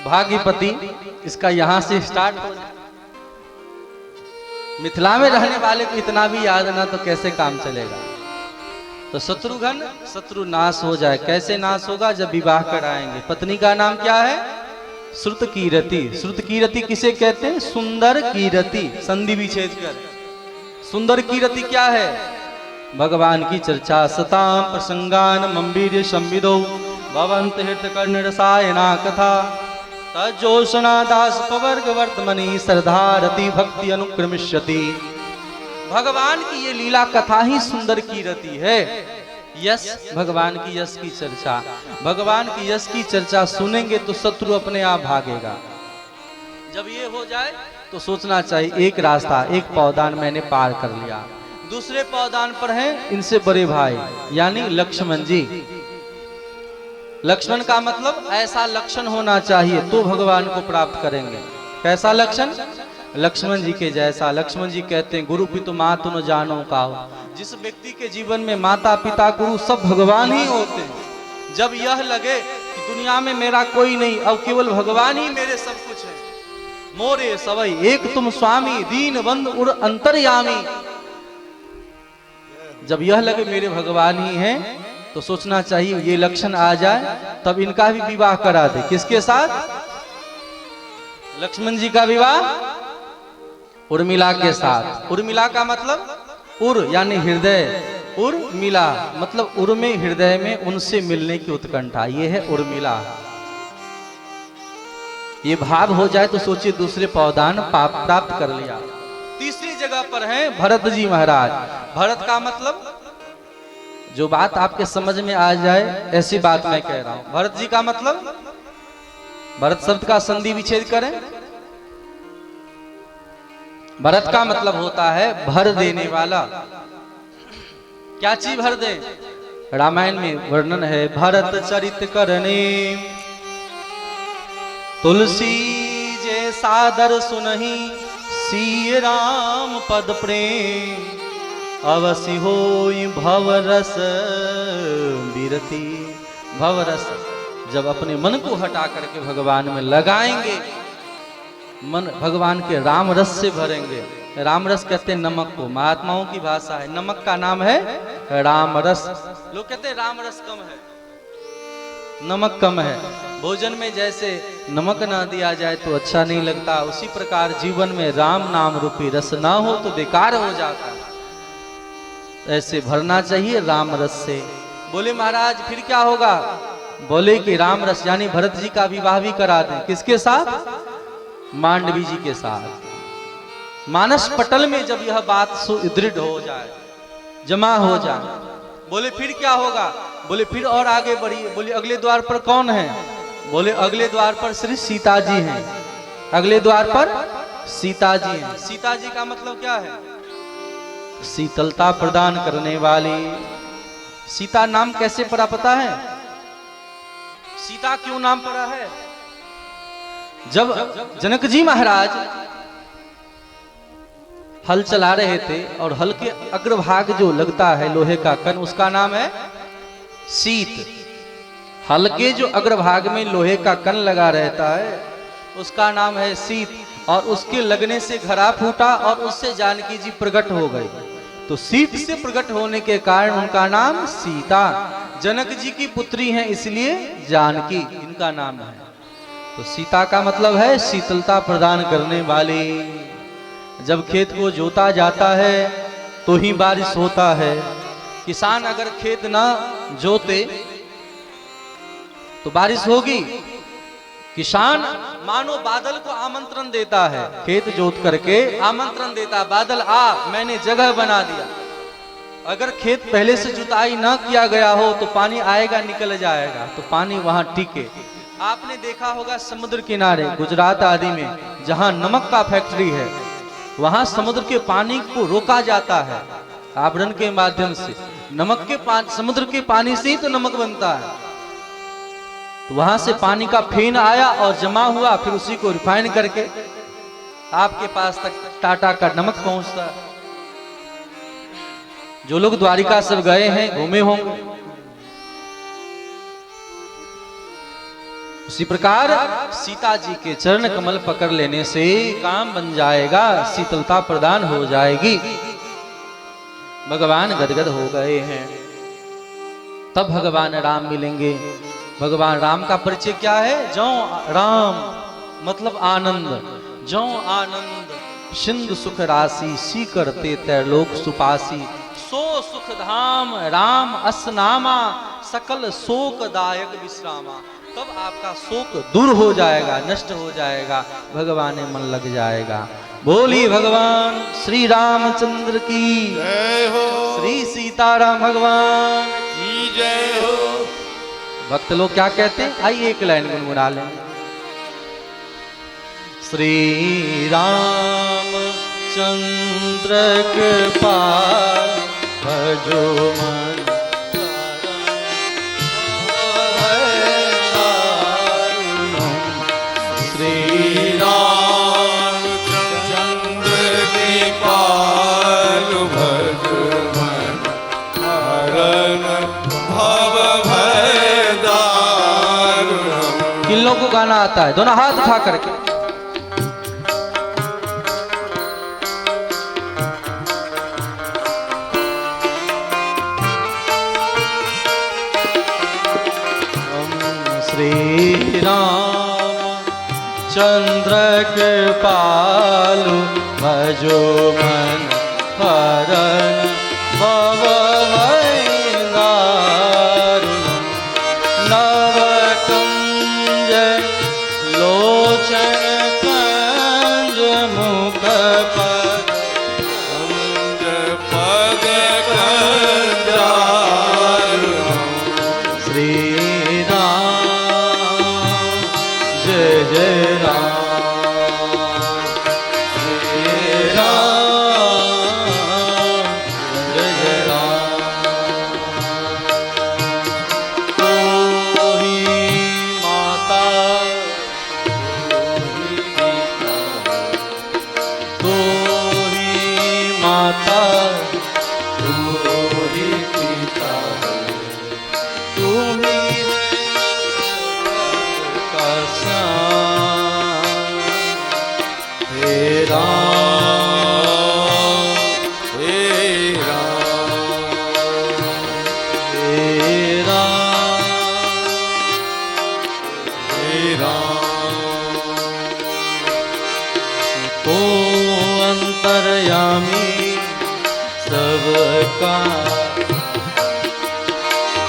भाग्यपति, इसका यहां से स्टार्ट हो जाए। मिथिला में रहने वाले को इतना भी याद ना तो कैसे काम चलेगा। तो शत्रुघ्न, शत्रु नाश हो जाए। कैसे नाश होगा? जब विवाह कराएंगे। पत्नी का नाम क्या है? श्रुतकीरति। श्रुतकीरति किसे कहते हैं? सुंदर कीरति, संधि विच्छेद कर। सुंदर कीरति क्या है? भगवान की चर्चा। सताम प्रसंगान मंबीर संविदो भवंत हित कर्ण रसायना कथा तजोषणा दास पवर्ग वर्तमनी श्रद्धारति भक्ति अनुक्रमिष्यति। भगवान की ये लीला कथा ही सुंदर की रती है। यश, भगवान की यश की चर्चा, भगवान की यश की चर्चा सुनेंगे तो शत्रु अपने आप भागेगा। जब ये हो जाए तो सोचना चाहिए एक रास्ता, एक पौदान मैंने पार कर लिया। दूसरे पौदान पर हैं इनसे बड़े भाई यानी लक्ष्मण जी। लक्ष्मण का मतलब ऐसा लक्षण होना चाहिए तो भगवान को प्राप्त करेंगे। कैसा लक्षण? लक्ष्मण जी के जैसा। लक्ष्मण जी कहते हैं गुरु पितु मातु न जानो काहू। जिस व्यक्ति के जीवन में माता पिता गुरु सब भगवान ही होते हैं, जब यह लगे कि दुनिया में मेरा कोई नहीं, अब केवल भगवान ही मेरे सब कुछ है, मोरे सवई एक तुम स्वामी दीन बंधु उर अंतर्यामी, जब यह लगे मेरे भगवान ही हैं तो सोचना चाहिए ये लक्षण आ जाए तब इनका भी विवाह करा दे। किसके साथ? लक्ष्मण जी का विवाह उर्मिला के साथ। उर्मिला का मतलब उर यानी हृदय, उर्मिला मतलब उर में हृदय में उनसे मिलने की उत्कंठा, ये है उर्मिला। ये भाव हो जाए तो सोचिए दूसरे पौदान प्राप्त कर लिया। तीसरी जगह पर हैं भरत जी महाराज। भरत का मतलब जो बात आपके समझ में आ जाए ऐसी बात मैं कह रहा हूं। भरत जी का मतलब, भरत शब्द का संधि विच्छेद करें। भरत का मतलब होता है भर देने वाला। क्या चीज भर दे? रामायण में वर्णन है भरत चरित करने तुलसी जे सादर सुनहि सिय राम पद प्रेम अवसि होई भवरस बिरती। भवरस जब अपने मन को हटा करके भगवान में लगाएंगे, मन भगवान के राम रस से भरेंगे। राम रस कहते हैं नमक को, महात्माओं की भाषा है। नमक का नाम है राम रस। लोग कहते हैं राम रस कम है, नमक कम है। भोजन में जैसे नमक ना दिया जाए तो अच्छा नहीं लगता, उसी प्रकार जीवन में राम नाम रूपी रस ना हो तो बेकार हो जाता है। ऐसे भरना चाहिए राम रस से। बोले महाराज फिर क्या होगा? बोले कि राम रस यानी भरत जी का विवाह भी करा दें। किसके साथ? मांडवी जी के साथ। मानस पटल में जब यह बात सुदृढ़ हो जाए, जमा हो जाए, बोले फिर क्या होगा? बोले फिर और आगे बढ़िए। बोले अगले द्वार पर कौन है? बोले अगले द्वार पर श्री सीता जी हैं। अगले द्वार पर सीता जी हैं। सीता जी का मतलब क्या है? शीतलता प्रदान करने वाली। सीता नाम कैसे पड़ा पता है? सीता क्यों नाम पड़ा है? जब जनक जी महाराज हल चला रहे थे और हल के अग्रभाग जो लगता है लोहे का कण, उसका नाम है शीत। हल के जो अग्रभाग में लोहे का कण लगा रहता है उसका नाम है शीत। और उसके लगने से घड़ा फूटा और उससे जानकी जी प्रकट हो गई। तो शीत से प्रकट होने के कारण उनका नाम सीता। जनक जी की पुत्री हैं इसलिए जानकी इनका नाम है। तो सीता का मतलब है शीतलता प्रदान करने वाली। जब खेत को जोता जाता है तो ही बारिश होता है। किसान अगर खेत ना जोते तो बारिश होगी? किसान मानो बादल को आमंत्रण देता है, खेत जोत करके आमंत्रण देता, बादल आ मैंने जगह बना दिया। अगर खेत पहले से जुताई ना किया गया हो तो पानी आएगा निकल जाएगा, तो पानी वहां टिके। आपने देखा होगा समुद्र किनारे गुजरात आदि में जहां नमक का फैक्ट्री है, वहां समुद्र के पानी को रोका जाता है आवरण के माध्यम से। नमक के समुद्र के पानी से ही तो नमक बनता है। तो वहां से पानी का फेन आया और जमा हुआ, फिर उसी को रिफाइन करके आपके पास तक टाटा का नमक पहुंचता है। जो लोग द्वारिका सब गए हैं, घूमे होंगे, उसी प्रकार सीता जी के चरण कमल पकड़ लेने से काम बन जाएगा, शीतलता प्रदान हो जाएगी। भगवान गदगद हो गए हैं। तब भगवान राम मिलेंगे। भगवान राम का परिचय क्या है? जौ राम मतलब आनंद। जौ आनंद सिंधु सुख राशि, सी करते त्रैलोक सुपासी। सो सुख धाम राम असनामा, सकल शोकदायक विश्रामा। तब आपका शोक दूर हो जाएगा, नष्ट हो जाएगा, भगवान में मन लग जाएगा। बोली भगवान श्री रामचंद्र की जय हो, श्री सीताराम भगवान की जय हो। भक्त लोग क्या कहते हैं, आइए एक लाइन गुनगुना लें। श्री राम चंद्र कृपाल भजो मन श्री राम चंद्र कृपाल भज मन हरन भव भय दारुणम्। किन लोगों को गाना आता है, दोनों हाथ उठा करके। श्री राम चंद्र कृपालु भजो मन हरन भव भय दारुणम्। नव कुंज लोचन कंज मुख पद कंज पद कंजारुणम्। श्री जय जय राम, जय राम, जय जय राम। तू ही माता, तू ही माता, तू ही पिता, तू ही हे राम, हे राम, हे राम, हे राम। तो अंतर्यामी सबका,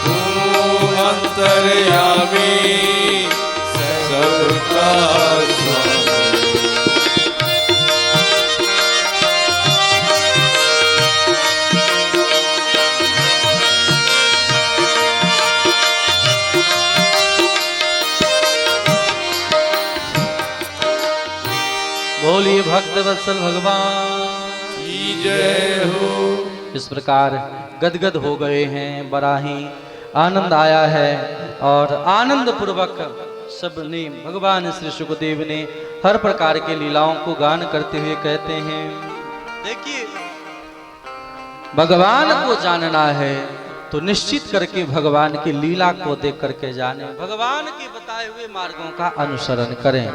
तू अंतर्यामी सबका स्वामी। बोलिए भक्त वत्सल भगवान की जय हो। इस प्रकार गदगद हो गए हैं, बड़ा ही आनंद आया है और आनंद पूर्वक सबने भगवान श्री सुखदेव ने हर प्रकार के लीलाओं को गान करते हुए कहते हैं, देखिए भगवान को जानना है तो निश्चित करके भगवान की लीला को देख करके जाने, भगवान के बताए हुए मार्गों का अनुसरण करें।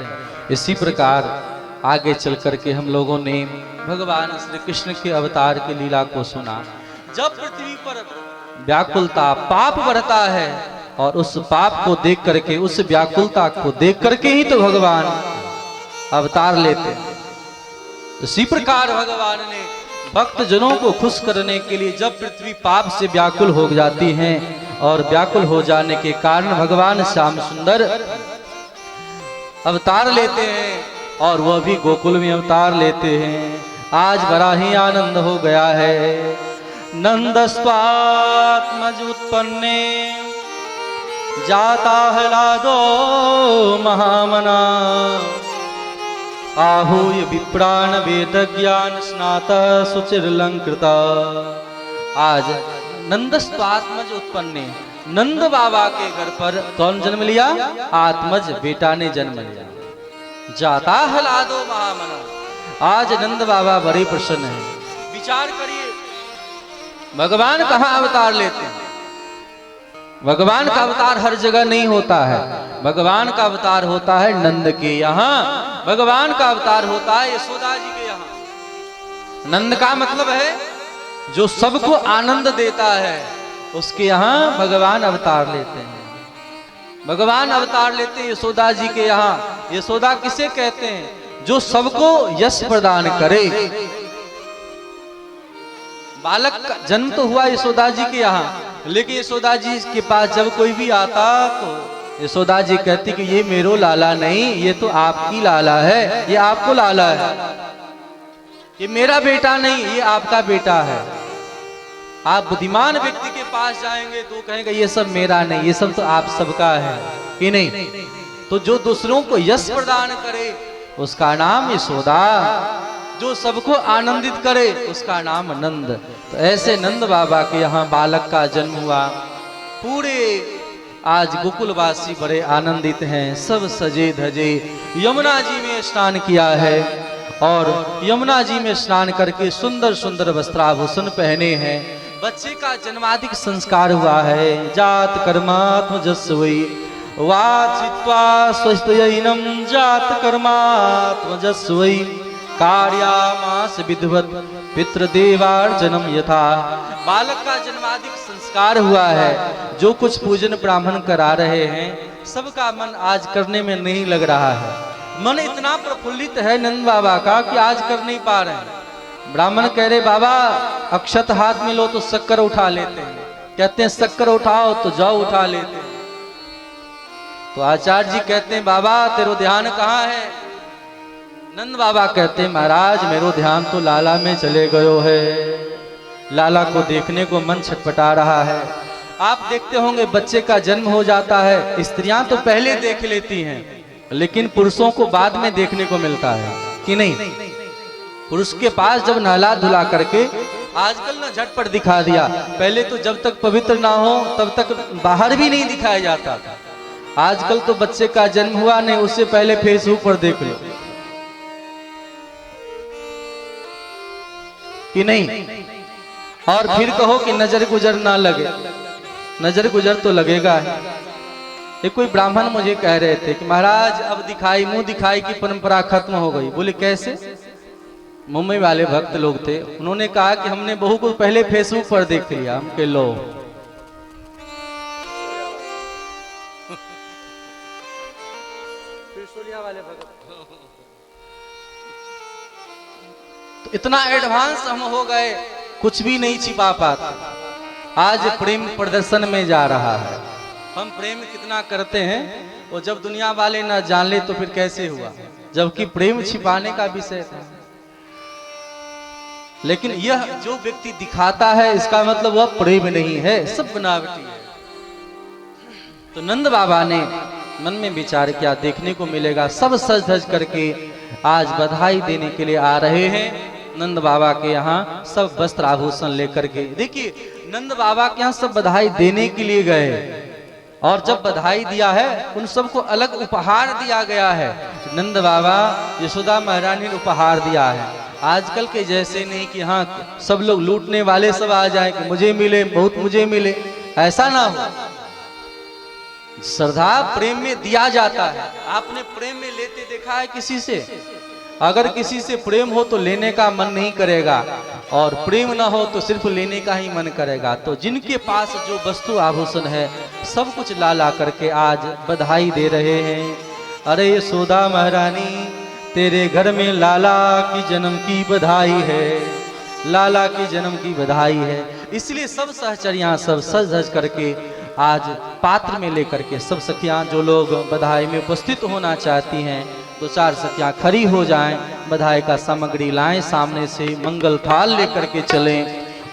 इसी प्रकार आगे चल करके हम लोगों ने भगवान श्री कृष्ण के अवतार की लीला को सुना। जब पृथ्वी पर व्याकुलता पाप बढ़ता है और उस पाप को देख करके, उस व्याकुलता को देख करके ही तो भगवान अवतार लेते हैं। इसी प्रकार भगवान ने भक्त जनों को खुश करने के लिए जब पृथ्वी पाप से व्याकुल हो जाती है और व्याकुल हो जाने के कारण भगवान श्याम सुंदर अवतार लेते हैं और वह भी गोकुल में अवतार लेते हैं। आज बड़ा ही आनंद हो गया है। नंदस्वात्मज उत्पन्ने जाता हलादो महामना, आहूय विप्राण वेद ज्ञान स्नाता सुचिरलंकृता। आज नंदस्वात्मज उत्पन्ने, नंद बाबा के घर पर कौन जन्म लिया? आत्मज बेटा ने जन्म लिया। जाता हलादो महामना, आज नंद बाबा बड़े प्रसन्न हैं। विचार करिए भगवान कहाँ अवतार लेते हैं? भगवान का अवतार हर जगह नहीं होता है। भगवान का अवतार होता है नंद के यहाँ, भगवान का अवतार होता है यशोदा जी के यहाँ। नंद का मतलब है जो सबको आनंद देता है, उसके यहाँ भगवान अवतार लेते हैं। भगवान अवतार लेते हैं यशोदा जी के यहाँ। यशोदा किसे कहते हैं? जो सबको यश प्रदान करे। बालक का जन्म तो हुआ यशोदा जी के यहाँ, लेकिन यशोदा जी के पास जब कोई भी आता तो यशोदा जी कहती कि ये मेरो लाला नहीं, ये तो आपकी लाला है, ये आपको लाला है, ये मेरा बेटा नहीं, ये आपका बेटा है। आप बुद्धिमान व्यक्ति के पास जाएंगे तो कहेंगे ये सब मेरा नहीं, ये सब तो आप सबका है कि नहीं। तो जो दूसरों को यश प्रदान करे उसका नाम यशोदा, जो सबको आनंदित करे उसका नाम नंद। तो ऐसे नंद बाबा के यहाँ बालक का जन्म हुआ। पूरे आज गोकुलवासी बड़े आनंदित हैं, सब सजे धजे यमुना जी में स्नान किया है और यमुना जी में स्नान करके सुंदर सुंदर वस्त्राभूषण पहने हैं। बच्चे का जन्मादिक संस्कार हुआ है। जात कर्मात्म जस्वई वाचित्वा स्वस्तयिनम जात कर्मात्म जस्वई कार्यामास विधवत पितृदेवार्जनम यथा। बालक का जन्मादिक संस्कार हुआ है। जो कुछ पूजन ब्राह्मण करा रहे हैं सबका मन आज करने में नहीं लग रहा है। मन इतना प्रफुल्लित है नंद बाबा का कि आज कर नहीं पा रहे हैं। ब्राह्मण कह रहे बाबा अक्षत हाथ में लो तो शक्कर उठा लेते हैं, कहते हैं शक्कर उठाओ तो जौ उठा लेते हैं। तो आचार्य जी कहते हैं बाबा तेरो ध्यान कहाँ है? नंद बाबा कहते हैं महाराज मेरो ध्यान तो लाला में चले गयो है, लाला को देखने को मन छटपटा रहा है। आप देखते होंगे बच्चे का जन्म हो जाता है, स्त्रियां तो पहले देख लेती हैं लेकिन पुरुषों को बाद में देखने को मिलता है कि नहीं। पुरुष के पास जब नहला धुला करके आजकल ना झटपट दिखा दिया, पहले तो जब तक पवित्र ना हो तब तक बाहर भी नहीं दिखाया जाता था। आजकल तो बच्चे का जन्म हुआ नहीं उससे पहले फेसबुक पर देख लो कि नहीं, और फिर कहो कि नजर गुजर ना लगे। नजर गुजर तो लगेगा ही। एक कोई ब्राह्मण मुझे कह रहे थे कि महाराज अब दिखाई मुंह दिखाई की परंपरा खत्म हो गई। बोले कैसे? मुंबई वाले भक्त लोग थे, उन्होंने कहा कि हमने बहू को पहले फेसबुक पर देख लिया। हम के लो वाले भक्त तो इतना एडवांस हम हो गए कुछ भी नहीं छिपा पाते। आज प्रेम प्रदर्शन में जा रहा है। हम प्रेम कितना करते हैं वो जब दुनिया वाले ना जान ले तो फिर कैसे हुआ, जबकि प्रेम छिपाने का विषय था। लेकिन यह जो व्यक्ति दिखाता है इसका मतलब वह प्रेम नहीं है, सब बनावटी है। तो नंद बाबा ने मन में विचार किया देखने को मिलेगा। सब सज धज करके आज बधाई देने के लिए आ रहे हैं नंद बाबा के यहाँ, सब वस्त्र आभूषण लेकर के। देखिए नंद बाबा के यहाँ सब बधाई देने के लिए गए और जब बधाई दिया है उन सबको अलग उपहार दिया गया है। नंद बाबा यशोदा महारानी ने उपहार दिया है। आजकल के जैसे नहीं कि हाँ सब लोग लूटने वाले सब आ जाए कि मुझे मिले बहुत मुझे मिले, ऐसा ना हो। श्रद्धा प्रेम में दिया जाता है। आपने प्रेम में लेते देखा है किसी से? अगर किसी से प्रेम हो तो लेने का मन नहीं करेगा और प्रेम ना हो तो सिर्फ लेने का ही मन करेगा। तो जिनके पास जो वस्तु आभूषण है सब कुछ ला ला करके आज बधाई दे रहे हैं। अरे यशोदा महारानी तेरे घर में लाला की जन्म की बधाई है, लाला की जन्म की बधाई है। इसलिए सब सहचरियां सब सज धज करके आज पात्र में लेकर के सब सखियां जो लोग बधाई में उपस्थित होना चाहती हैं दो चार सखियां खड़ी हो जाएं, बधाई का सामग्री लाएं, सामने से मंगल थाल लेकर के चलें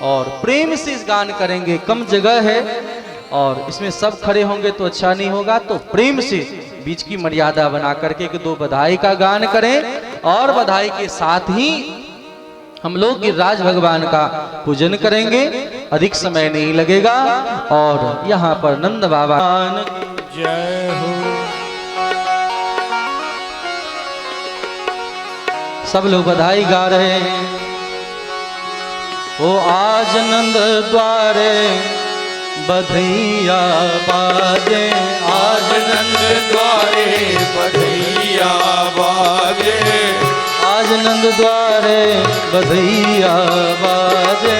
और प्रेम से इस गान करेंगे। कम जगह है और इसमें सब खड़े होंगे तो अच्छा नहीं होगा, तो प्रेम से बीच की मर्यादा बना करके कि दो बधाई का गान करें और बधाई के साथ ही हम लोग गिरिराज भगवान का पूजन करेंगे। अधिक समय नहीं लगेगा और यहाँ पर नंद बाबा जय हो। सब लोग बधाई गा रहे हैं। ओ आज नंद द्वारे बधैया बाजे, आज नंद द्वारे बधैया बाजे, आज नंद द्वारे बधैया बाजे,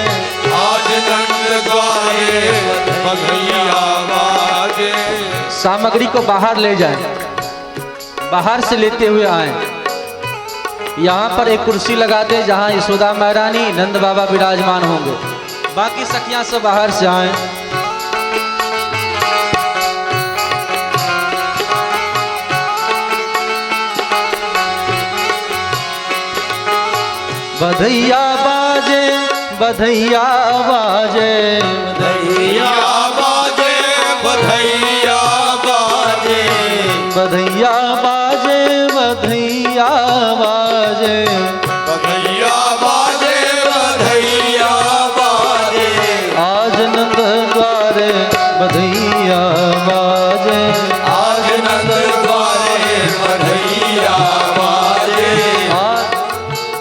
आज नंद द्वारे बधैया बाजे। सामग्री को बाहर ले जाएं, बाहर से लेते हुए आए। यहाँ पर एक कुर्सी लगा दे जहाँ यशोदा महारानी नंद बाबा विराजमान होंगे। बाकी सखियां सब बाहर से आए। बधैया बाजे बधैया बाजे बधैया बाजे बधैया बाजे बधैया बाजे बधैया बाजे बधैया बाजे बधैया बाजे आज नंद द्वारे बधैया बाजे आज नंद द्वारे बधैया बाजे आज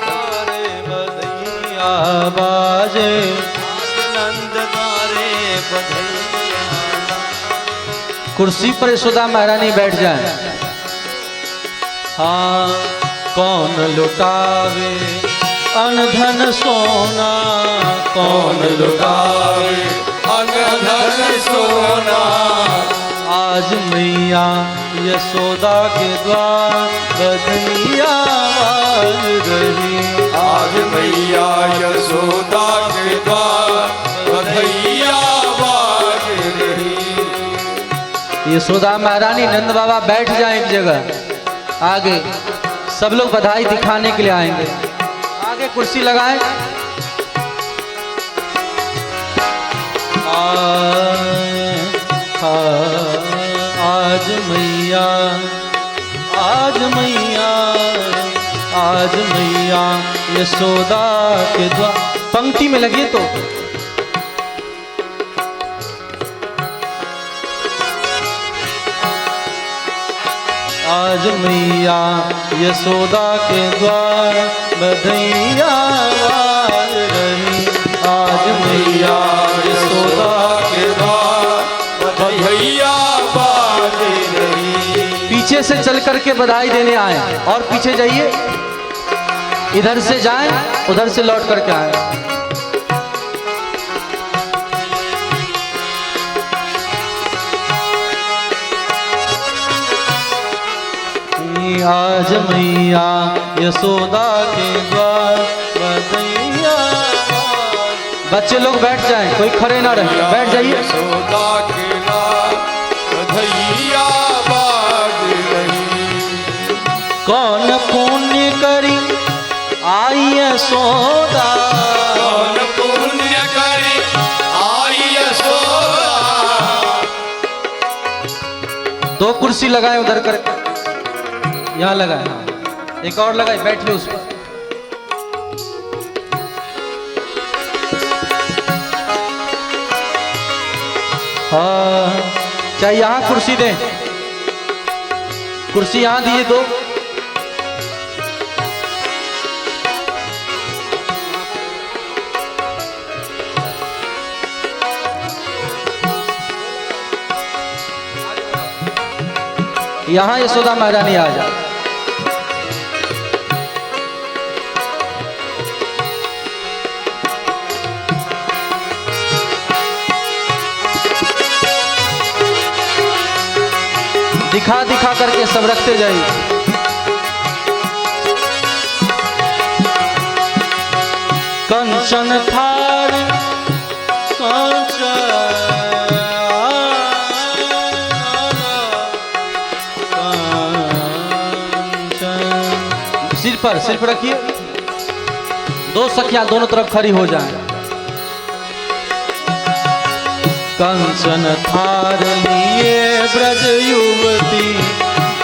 द्वारे बधैया बाजे नंद द्वारे बधैया। कुर्सी पर यशोदा महारानी बैठ जाए। हाँ कौन लुटावे अनधन सोना कौन लुटावे अनधन सोना आज मैया यशोदा के द्वार बधैया बाज रही। आज मैया यशोदा के द्वार बधैया बाज रही। यशोदा महारानी नंद बाबा बैठ जाए एक जगह आगे, सब लोग बधाई दिखाने के लिए आएंगे। आगे कुर्सी लगाए। आज मैया आज मैया आज मैया यशोदा के द्वार। पंक्ति में लगिए तो आज मैया यशोदा के द्वार बधैया बाज रही। आज मैया यशोदा के द्वार बधैया बाज रही। पीछे से चल करके बधाई देने आए और पीछे जाइए, इधर से जाएं उधर से लौट करके आए। आज मैया यशोदा के द्वार बधैया बाज। बच्चे लोग बैठ जाएं, कोई खड़े ना रहे, बैठ जाइए। यशोदा के द्वार बधैया बाज रही। कौन पुण्य करी आई यशोदा कौन पुण्य करे आई यशोदा। दो कुर्सी लगाए उधर करके, यहाँ लगाए। हाँ एक और लगाए, बैठिए उस पर। हाँ चाहे यहाँ कुर्सी दें, कुर्सी यहाँ दिए दो। यहाँ यशोदा महारानी आ जाए। दिखा दिखा करके सब रखते जाइए। कंचन थार सिर पर रखिए। दो सखियां दोनों तरफ खड़ी हो जाएं। कंचन थार लिए ब्रज युवती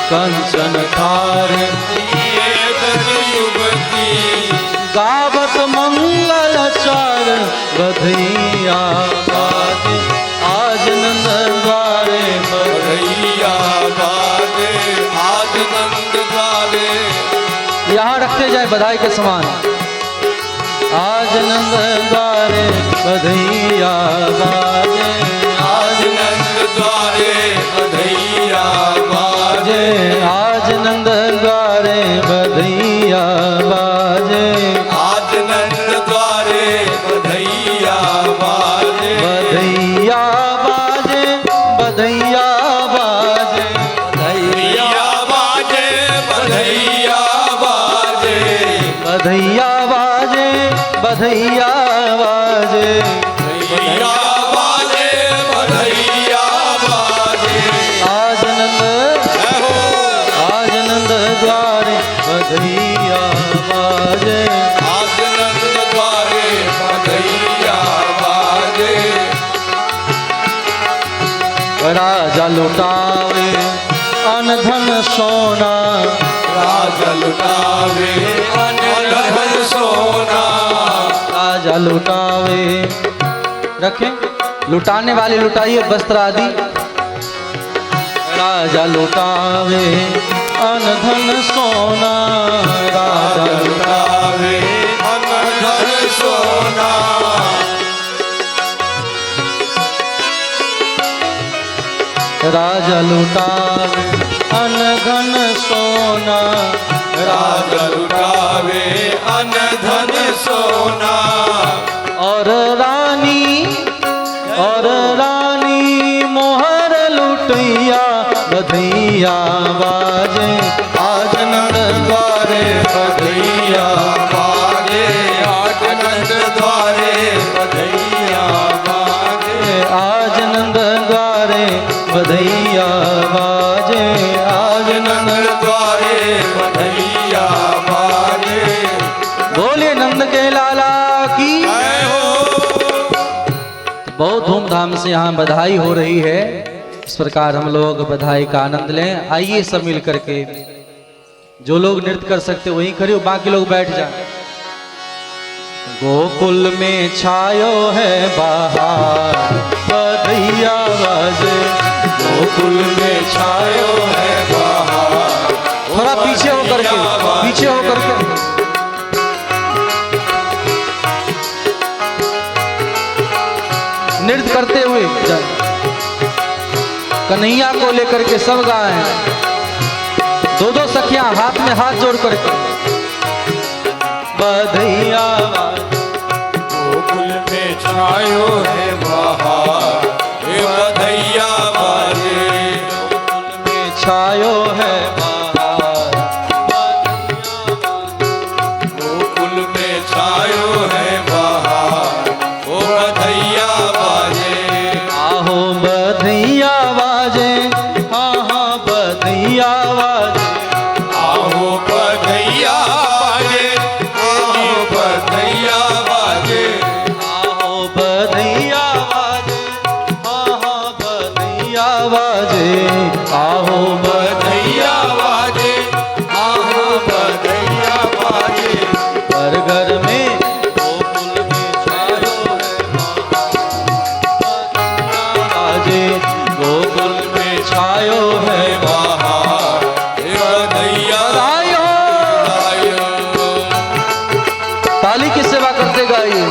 कंचन थार लिए ब्रज युवती गावत मंगल चार बधैया बाज। आज नंद द्वारे बधैया बाजे आज नंद द्वारे। यहाँ रखते जाए बधाई के समान। आज नंद द्वारे बधैया बाजे आज नंद द्वारे बधैया बाजे आज नंद द्वारे बधैया बाजे आज नंद द्वारे बधैया बाजे बधैया बाजे बधैया बाजे बधैया बाजे बधैया बाजे बधैया बाजे बधैया बाजे राजा लुटावे अन धन सोना, राजा लुटावे अन धन सोना, राजा लुटावे। रखें, लुटाने वाले लुटाइए वस्त्र आदि। राजा लुटावे अन धन सोना, राजा लुटावे अन धन सोना, राजा लुटावे अन धन सोना, राजा लुटावे अन धन सोना, और रानी मोहर लुटैया बधैया बाजे, आज नंद द्वारे बधैया बाजे, आज नंद द्वारे बधैया बाजे, आज नंद द्वारे बधैया बाजे, आज नंद द्वारे बधैया बाजे। बोले नंद के लाला की। जय हो। बहुत धूमधाम से यहाँ बधाई हो रही है। इस प्रकार हम लोग बधाई का आनंद लें। आइए सब मिल करके, जो लोग नृत्य कर सकते वहीं खड़े हो, बाकी लोग बैठ जाए। गोकुल में छायो है बहार बधैया बाजे, गोकुल में छायो है बहार। थोड़ा पीछे हो करके, पीछे हो करके। नृत्य करते हुए कन्हैया को लेकर के सब गाएं। दो दो सखियां हाथ में हाथ जोड़ करके बधैया, गोकुल में छायो है बहार, हे बधैया बाजे, गोकुल में छायो है बहार, गोकुल में छायो है बहार, ओ बधैया बाजे, आहो बधैया बाजे, हाँ हाँ बधैया बाजे, आओ बधैया बाजे, आओ बधैया बाजे, आहो बधैया बाजे, हाँ हाँ बधैया बाजे, आहो बधैया बाजे, आओ बधैया बाजे, घर घर में गोकुल में छायो है बाजे, गोकुल में छायो है बहार, हे बधैया बधाई हो। ताली की सेवा करते गाइए।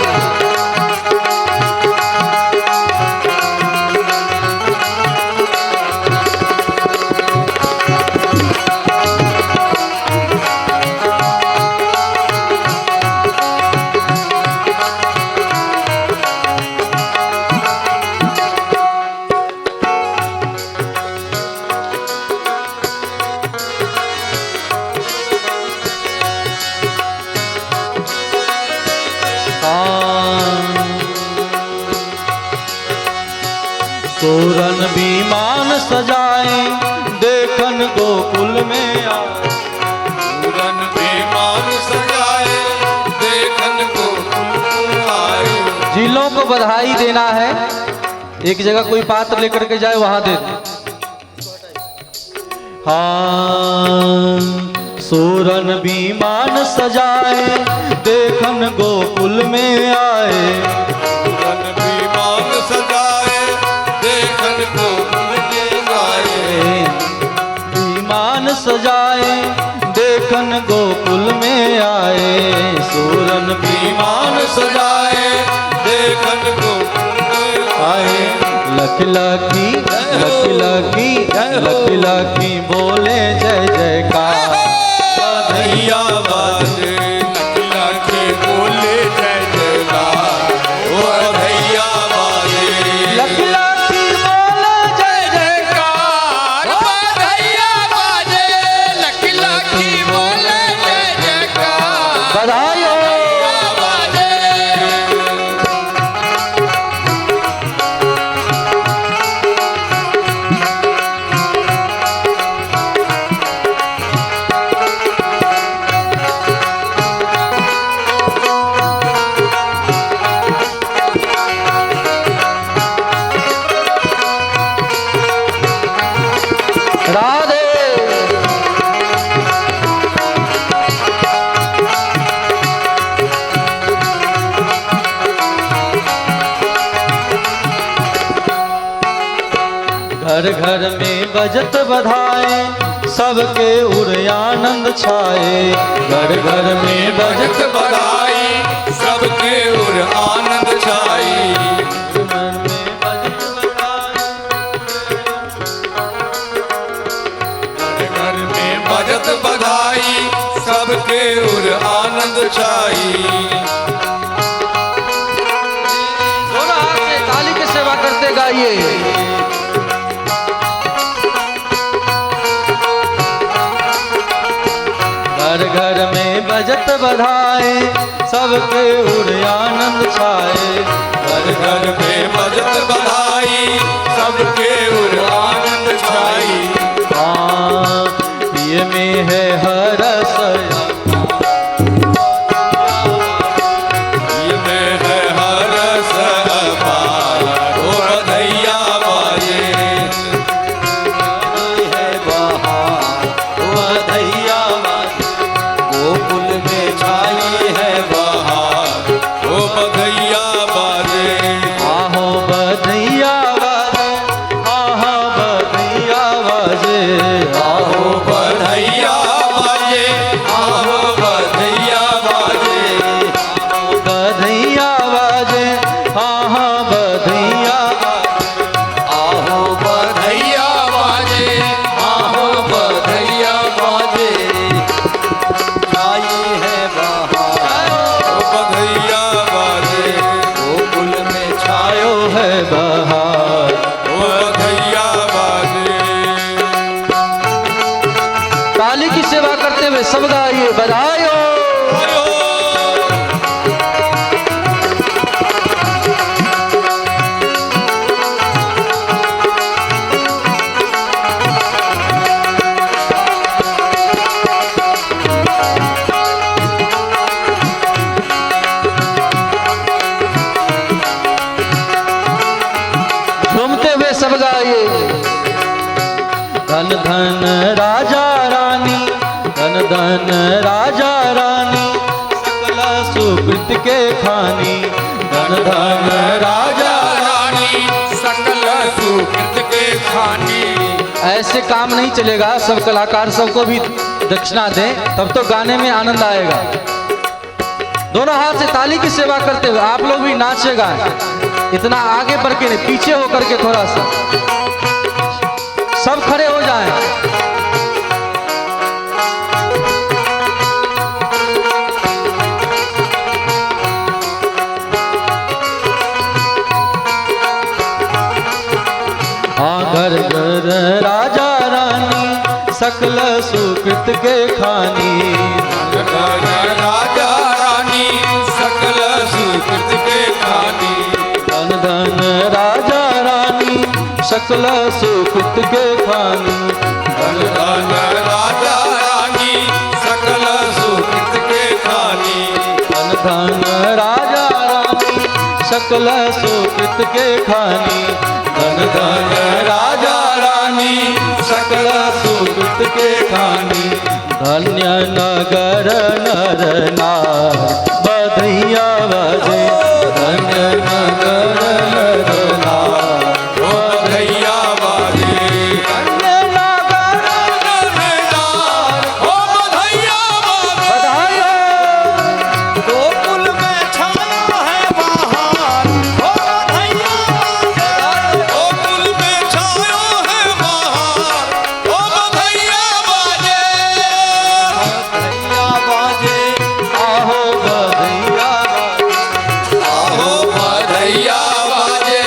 तोरण विमान सजाए देखन गोकुल में आए, पूरन विमान सजाए देखन गोकुल आए, जिलों को बधाई देना है। एक जगह कोई पात्र लेकर के जाए वहां दे दे। हाँ, सोरन विमान सजाए देखन गोकुल में आए, पूरन विमान सजाए देखन गोकुल में आए, विमान सजाए देखन गोकुल में आए, सोरन विमान सजाए देखन गोकुल में आए। लख लखी लख लखी लख लखी बोले जय जयकार, बधैया बाजे नकला के बोले जय जयकार, ओ बधैया बाजे लख लखी बोले जय जयकार, बधैया बाजे नकला की बोले जय जयकार, बधाई हो। बाजे घर घर में बजत बधाए सबके उर आनंद छाए। घर घर में बजत बजत बधाई सबके उर आनंद छाई। घर में बजत बधाई सबके उर आनंद छाई। दोनों हाथ से ताली की सेवा करते गाइए। घर घर में बजत बधाए सबके उर आनंद छाए। घर घर में बजत बधाई सबके उर आनंद छाई। हाँ ये में है हरस ये में है हरस अपार, ओ बधैया बाजे। है बहार बधैया गोकुल में छाई है बहार, ओ बधैया बाजे। आहो बधैया बाजे आहा बधैया बाजे आहो बधैया बाजे, आहो बधैया बाजे। बधैया बाजे आहा बधैया आहो बधैया बाजे, आहो बधैया बाजे। छाई है बहार ओ बधैया बाजे, गोकुल में छायो है बहार। ओ बधैया बाजे। ताली की सेवा करते हुए सब गाइए बधाइयो। झूमते हुए सब गाइए। धन धन राजा रानी धन धन राजा रानी सकल सुकृत के खानी। धन धन राजा रानी सकल सुकृत के खानी। ऐसे काम नहीं चलेगा। सब कलाकार सबको भी दक्षिणा दें तब तो गाने में आनंद आएगा। दोनों हाथ से ताली की सेवा करते हुए आप लोग भी नाचेगा। इतना आगे बढ़ के नहीं पीछे होकर के थोड़ा सा सब खड़े हो जाएं। हाँ घर घर राजा रानी सकल सुकृत के खानी। घर राजा रानी सकल सुकृत के खानी। धन धन राजा रानी सकल सुकृत के खानी। धन धन राजा रानी सकल सुकृत के खानी। धन धन राजा रानी सकल सुकृत के खानी। धन धन राजा रानी सकल सुकृत के खानी। धन्य नगर नर नार बधैया बाजे। धन्य नगर नर नार ओ बधैया बाजे। धन्य नगर ओ बधैया बाजे। बधाइयो। गोकुल में छाया है बहार, ओ बधैया बाजे। गोकुल में छाया है बहार, ओ बधैया बाजे। बधैया बाजे आहो बधैया आहो बधैया बाजे,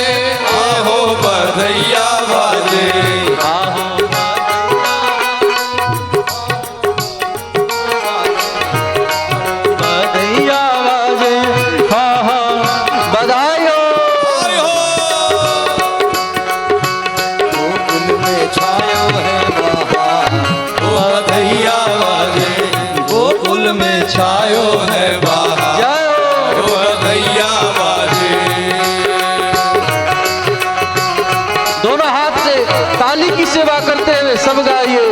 आहो बधैया बाजे। आहो बधैया बाजे हाँ हाँ बधाइयो। गोकुल में छायो है बहार, ओ बधैया बाजे। गोकुल में छायो है बहार, जय हो। ओ बधैया बाजे। दोनों हाथ से ताली की सेवा करते हुए सब गाइए।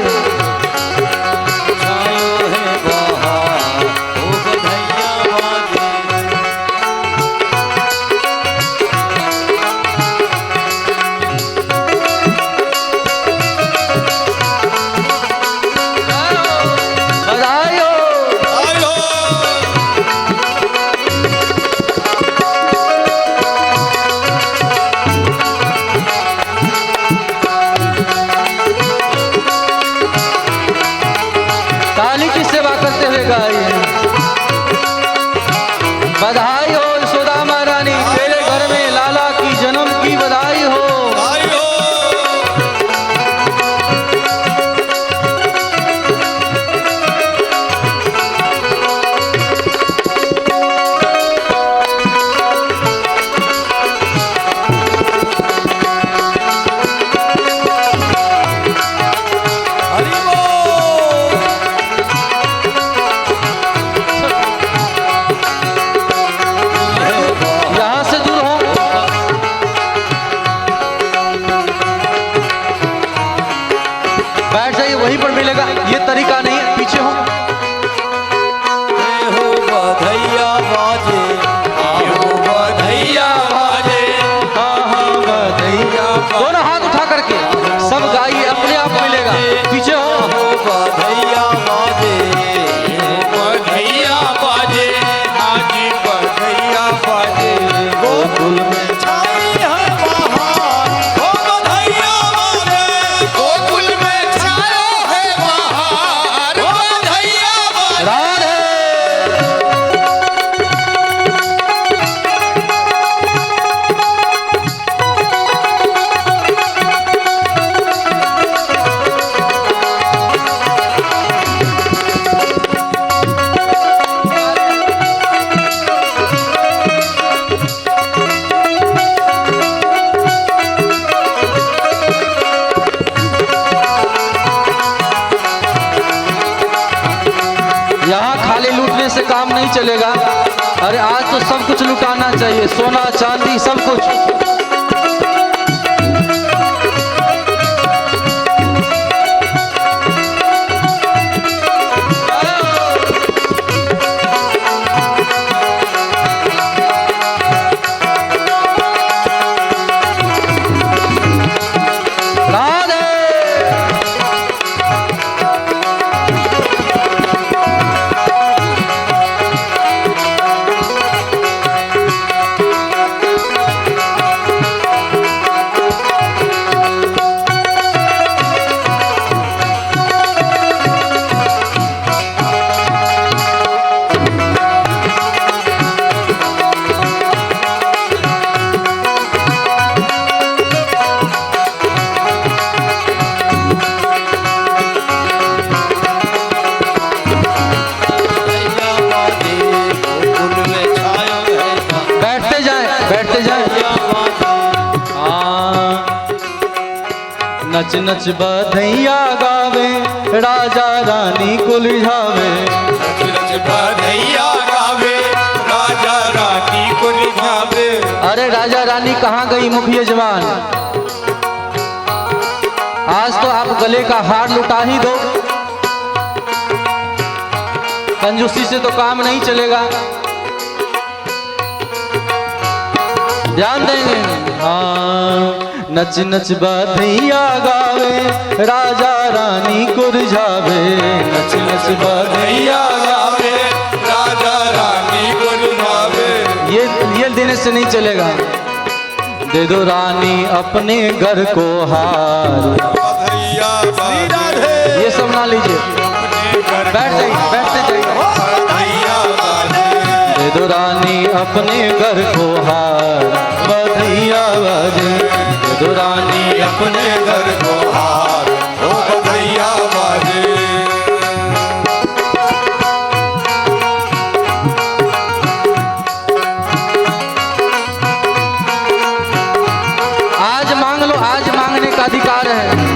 छायो है बहार, ओ बधैया बाजे। नहीं चलेगा। अरे आज तो सब कुछ लुटाना चाहिए, सोना चांदी सब कुछ। नच नच बधैया गावे, राजा रानी को रिझावे। नच नच बधैया गावे, राजा रानी को रिझावे। अरे राजा रानी कहाँ गई मुखिया जवान? आज तो आप गले का हार लुटा ही दो, कंजूसी से तो काम नहीं चलेगा। ध्यान देंगे। हाँ, नच नच बधैया गावे, राजा रानी को रिझावे। नच नच बधैया गावे, राजा रानी को रिझावे। ये देने से नहीं चलेगा। दे दो रानी अपने घर को हार। बधैया बाजे, ये सब ना लीजिए, बैठ जाइए, बैठते जाइए। बधैया बाजे, दे दो रानी अपने घर को हार। बधैया बाजे, दे दो रानी अपने घर को हार। ओ बधैया बाजे, आज मांग लो, आज मांगने का अधिकार है।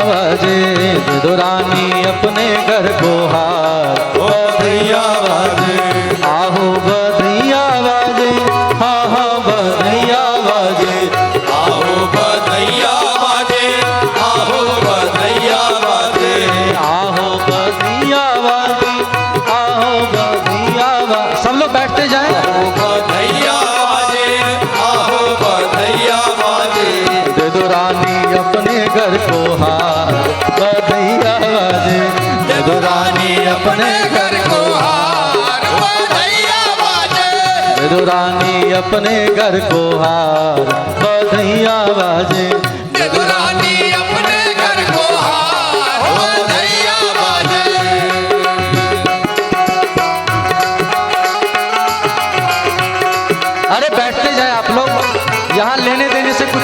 बाजे, दे दो रानी अपने घर को हार। ओ बधैया बाजे, आहो बधैया बाजे, हाँ हाँ बधैया बाजे। आओ बधैया बाजे, आओ बधैया बाजे। आहो बधैया बाजे, आहो बधैया बाजे। सब लोग बैठते जाएं। आओ बधैया बाजे, आओ बधैया बाजे। दे दो रानी अपने घर को हार। बधैया बाजे, दे दो रानी अपने घर को हार। बधैया बाजे, दे दो रानी अपने घर को हार। बधैया बाजे, दे दो रानी अपने घर को हार। बधैया बाजे, अरे बैठते जाए आप लोग, यहाँ लेने देने से कुछ।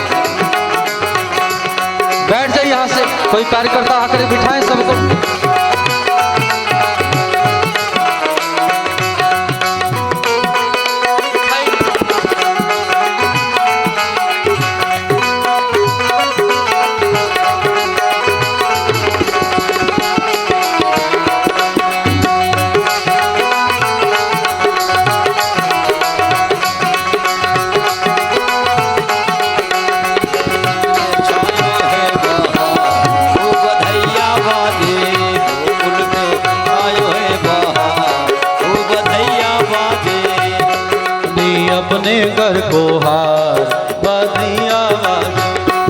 बैठ जाए, यहाँ से कोई कार्यकर्ता आकर बिठाए सबको। अपने घर को हार। बधैया बाजे,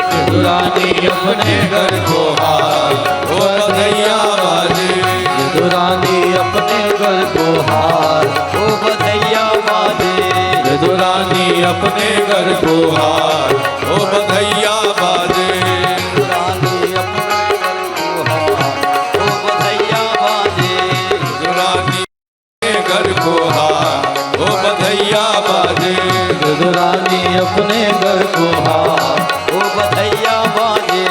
दे दो रानी अपने घर को हार। ओ बधैया बाजे, दे दो रानी अपने घर को हार। ओ बधैया बाजे, दे दो रानी अपने घर को हार। ओ बधैया बाजे, रानी अपने घर को हार। रानी घर को हार। ओ बधैया बाजे, दे दो रानी अपने घर को हार। ओ बधैया बाजे।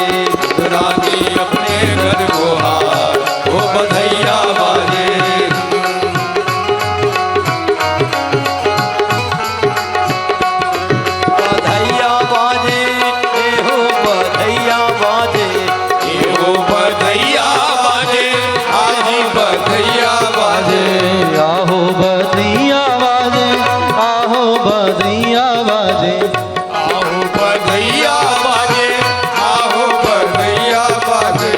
रानी अपने घर को हार। ओ बधैया बाजे, बधैया बाजे, ए हो बधैया बाजे। ए हो बधैया बाजे, आज बधैया बाजे। बाजे, आहो बधैया बाजे, आहो बधैया बाजे।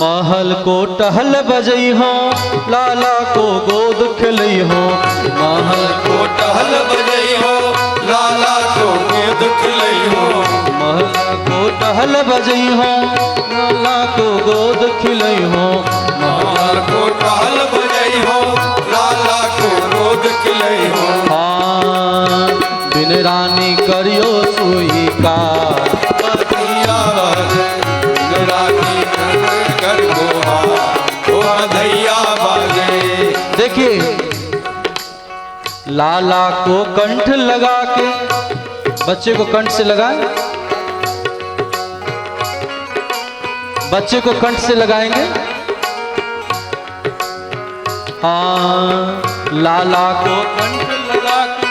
महल को टहल बजई हो, लाला को गोद खिलई हो। महल को टहल बजई हो, लाला को गोद खिलई हो। महल को टहल बजई हो, लाला को गोद खिलई हो। महल को टहल बजई हो, लाला को गोद खिलई हो। बिन रानी करियो सुई का, बधैया बाजे, बिन रानी कर गोहा, ओ बधैया बाजे। देखिए लाला को कंठ लगा के, बच्चे को कंठ से लगाएं, बच्चे को कंठ से लगाएंगे। हाँ, लाला को कंठ लगा के,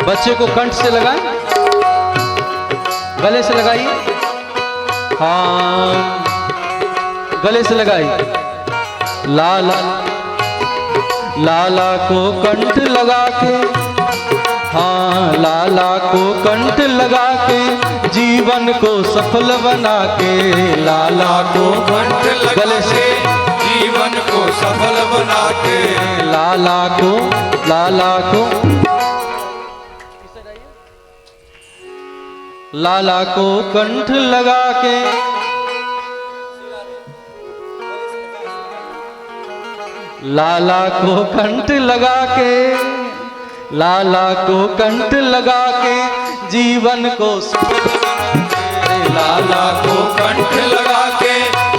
बच्चे को कंठ से लगाएं, गले से लगाइए। हाँ, गले से लगाइए। लाला, लाला को कंठ लगा के, हाँ लाला को कंठ लगा के, जीवन को सफल बना के। लाला को कंठ लगा गले से, जीवन को सफल बना के। लाला को, लाला को, लाला को कंठ लगा के, लाला को कंठ लगा के, लाला को कंठ लगा के, जीवन को सफल बना के। लाला को कंठ लगा के,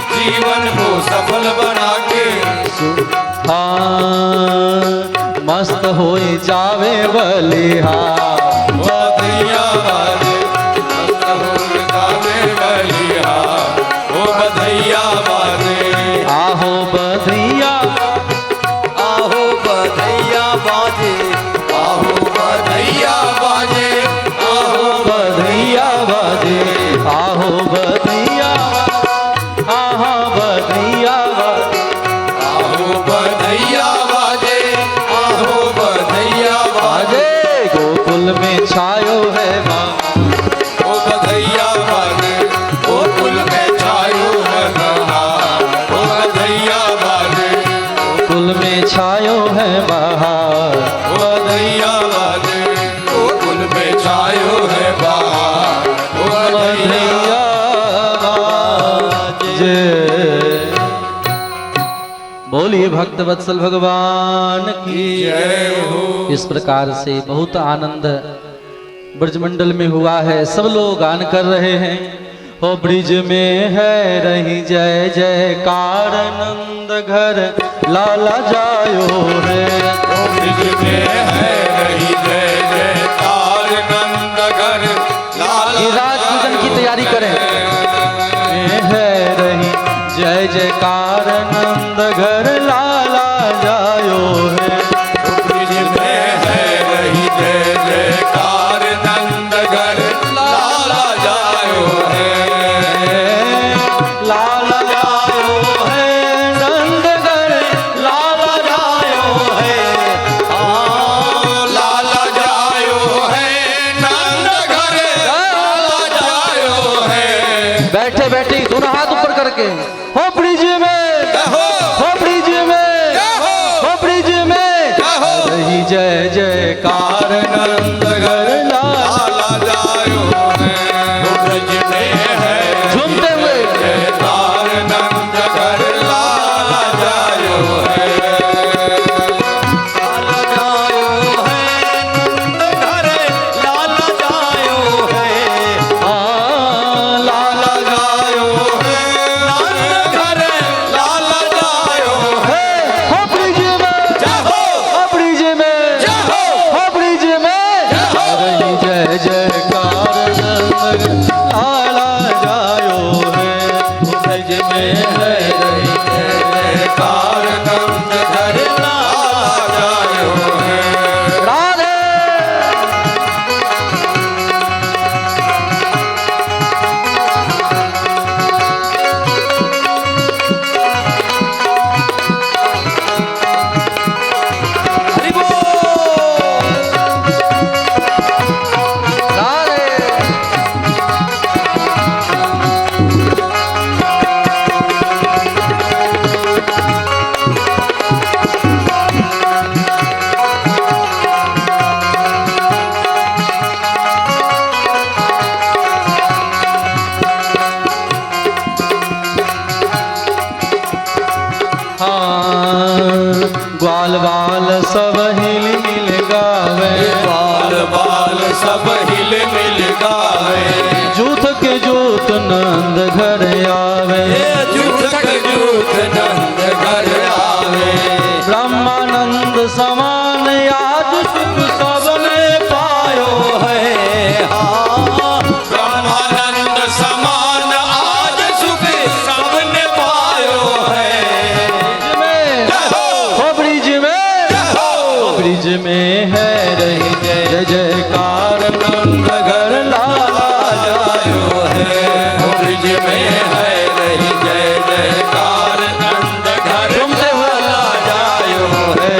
जीवन को सफल बना के। हाँ, मस्त हो जावे बलिहार, बधैया बाजे, मस्त हो जावे बलिहार, ओ बधैया बाजे। आहो बधैया, आहो बधैया बाजे, आहो बधैया बाजे, आहो बधैया बाजे, आहो बधैया, आहा बधैया बाजे, आहो बधैया बाजे, आहो बधैया बाजे। गोकुल में छायो है माँ, ओ बधैया बाजे, गोकुल में छायो है बहार, ओ बधैया बाजे, गोकुल में छायो है बहार। ओ बधैया बाजे, गोकुल में छायो है बहार, ओ बधैया। बधैया बाजे। बोलिए भक्त वत्सल भगवान की जय हो। इस प्रकार से बहुत आनंद ब्रजमंडल में हुआ है, सब लोग गान कर रहे हैं। हो ब्रिज में है रही जय जयकार, नंद घर लाला जायो है। ओ ब्रिज में है रही जय जयकार, नंद घर लाला ये राज पूजन की तैयारी करें। है रही जय जयकार, नंद घर लाला जायो है। ब्रिज में है रही जय जयकार, नंद घर लाला जायो है। लाला जायो है, नंद घर लाला जायो है। लाला जायो है, नंद घर लाला जायो है। बैठे बैठे दोनों हाथ ऊपर करके, हो ब्रिज में, हो ब्रिज में, हो ब्रिज में रही जय जयकार, नंद घर लाला लाला जायो है। ब्रिज में है झूमते हुए जयकार, नंद घर लाला जायो है। लाला जायो है, नंद घर लाला जायो है। हाँ, लाला जायो है, नंद हाँ ग्वाल बाल सब हिल मिल गावे, बाल बाल सब हिल मिल गावे, जूथ के जूथ नंद घर आवे, जूथ के जूथ नंद घर आवे, ब्रह्मानंद समान आज सुख सबने पायो है। हाँ ब्रह्मानंद समान आज सुख सबने पायो है। ब्रिज में है रही जय जयकार नंद घर लाला जायो है। ब्रिज में है रही जय जयकार नंद घर लाला जायो है।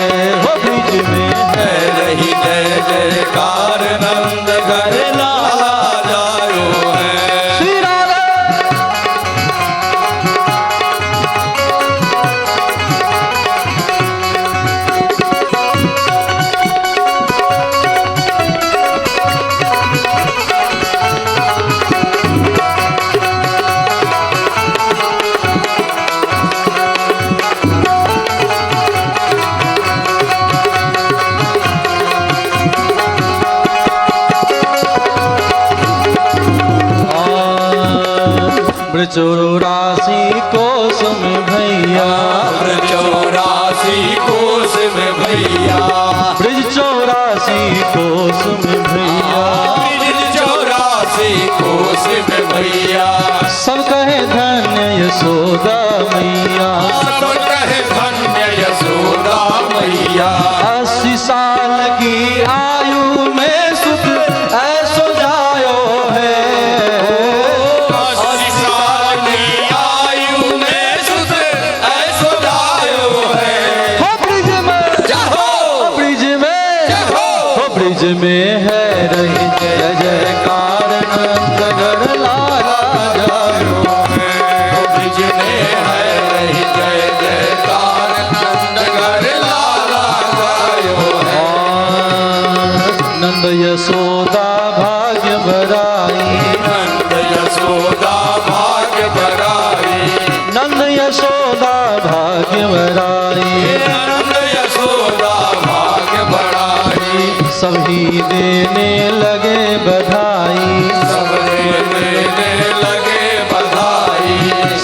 ब्रिज में है रही जय जयकार नंद घर लाला जायो है। श्री राधा चौरासी कोस में भैया, चौरासी कोस में भैया, ब्रिज चौरासी कोस में भैया, चौरासी कोस में भैया, सब कहे धन्य यशोदा मैया, सब कहे धन्य यशोदा मैया। 80 साल की आयु में सुख ऐसो जायो है। 80 साल की आयु में सुख ऐसो जायो है। हो ब्रिज में जाहो, ब्रिज में जाहो, हो ब्रिज में है रही जय जयकार नंद घर लाला जायो है। ब्रिज में है रही जय जयकार नंद घर लाला जायो है। नंद यशोदा भाग्य बराई, नंद यशोदा भाग्य बराई, नंद यशोदा भाग्य बराई, नंद यशोदा भाग्य बराई, सभी देने लगे बधाई, सब देने लगे बधाई,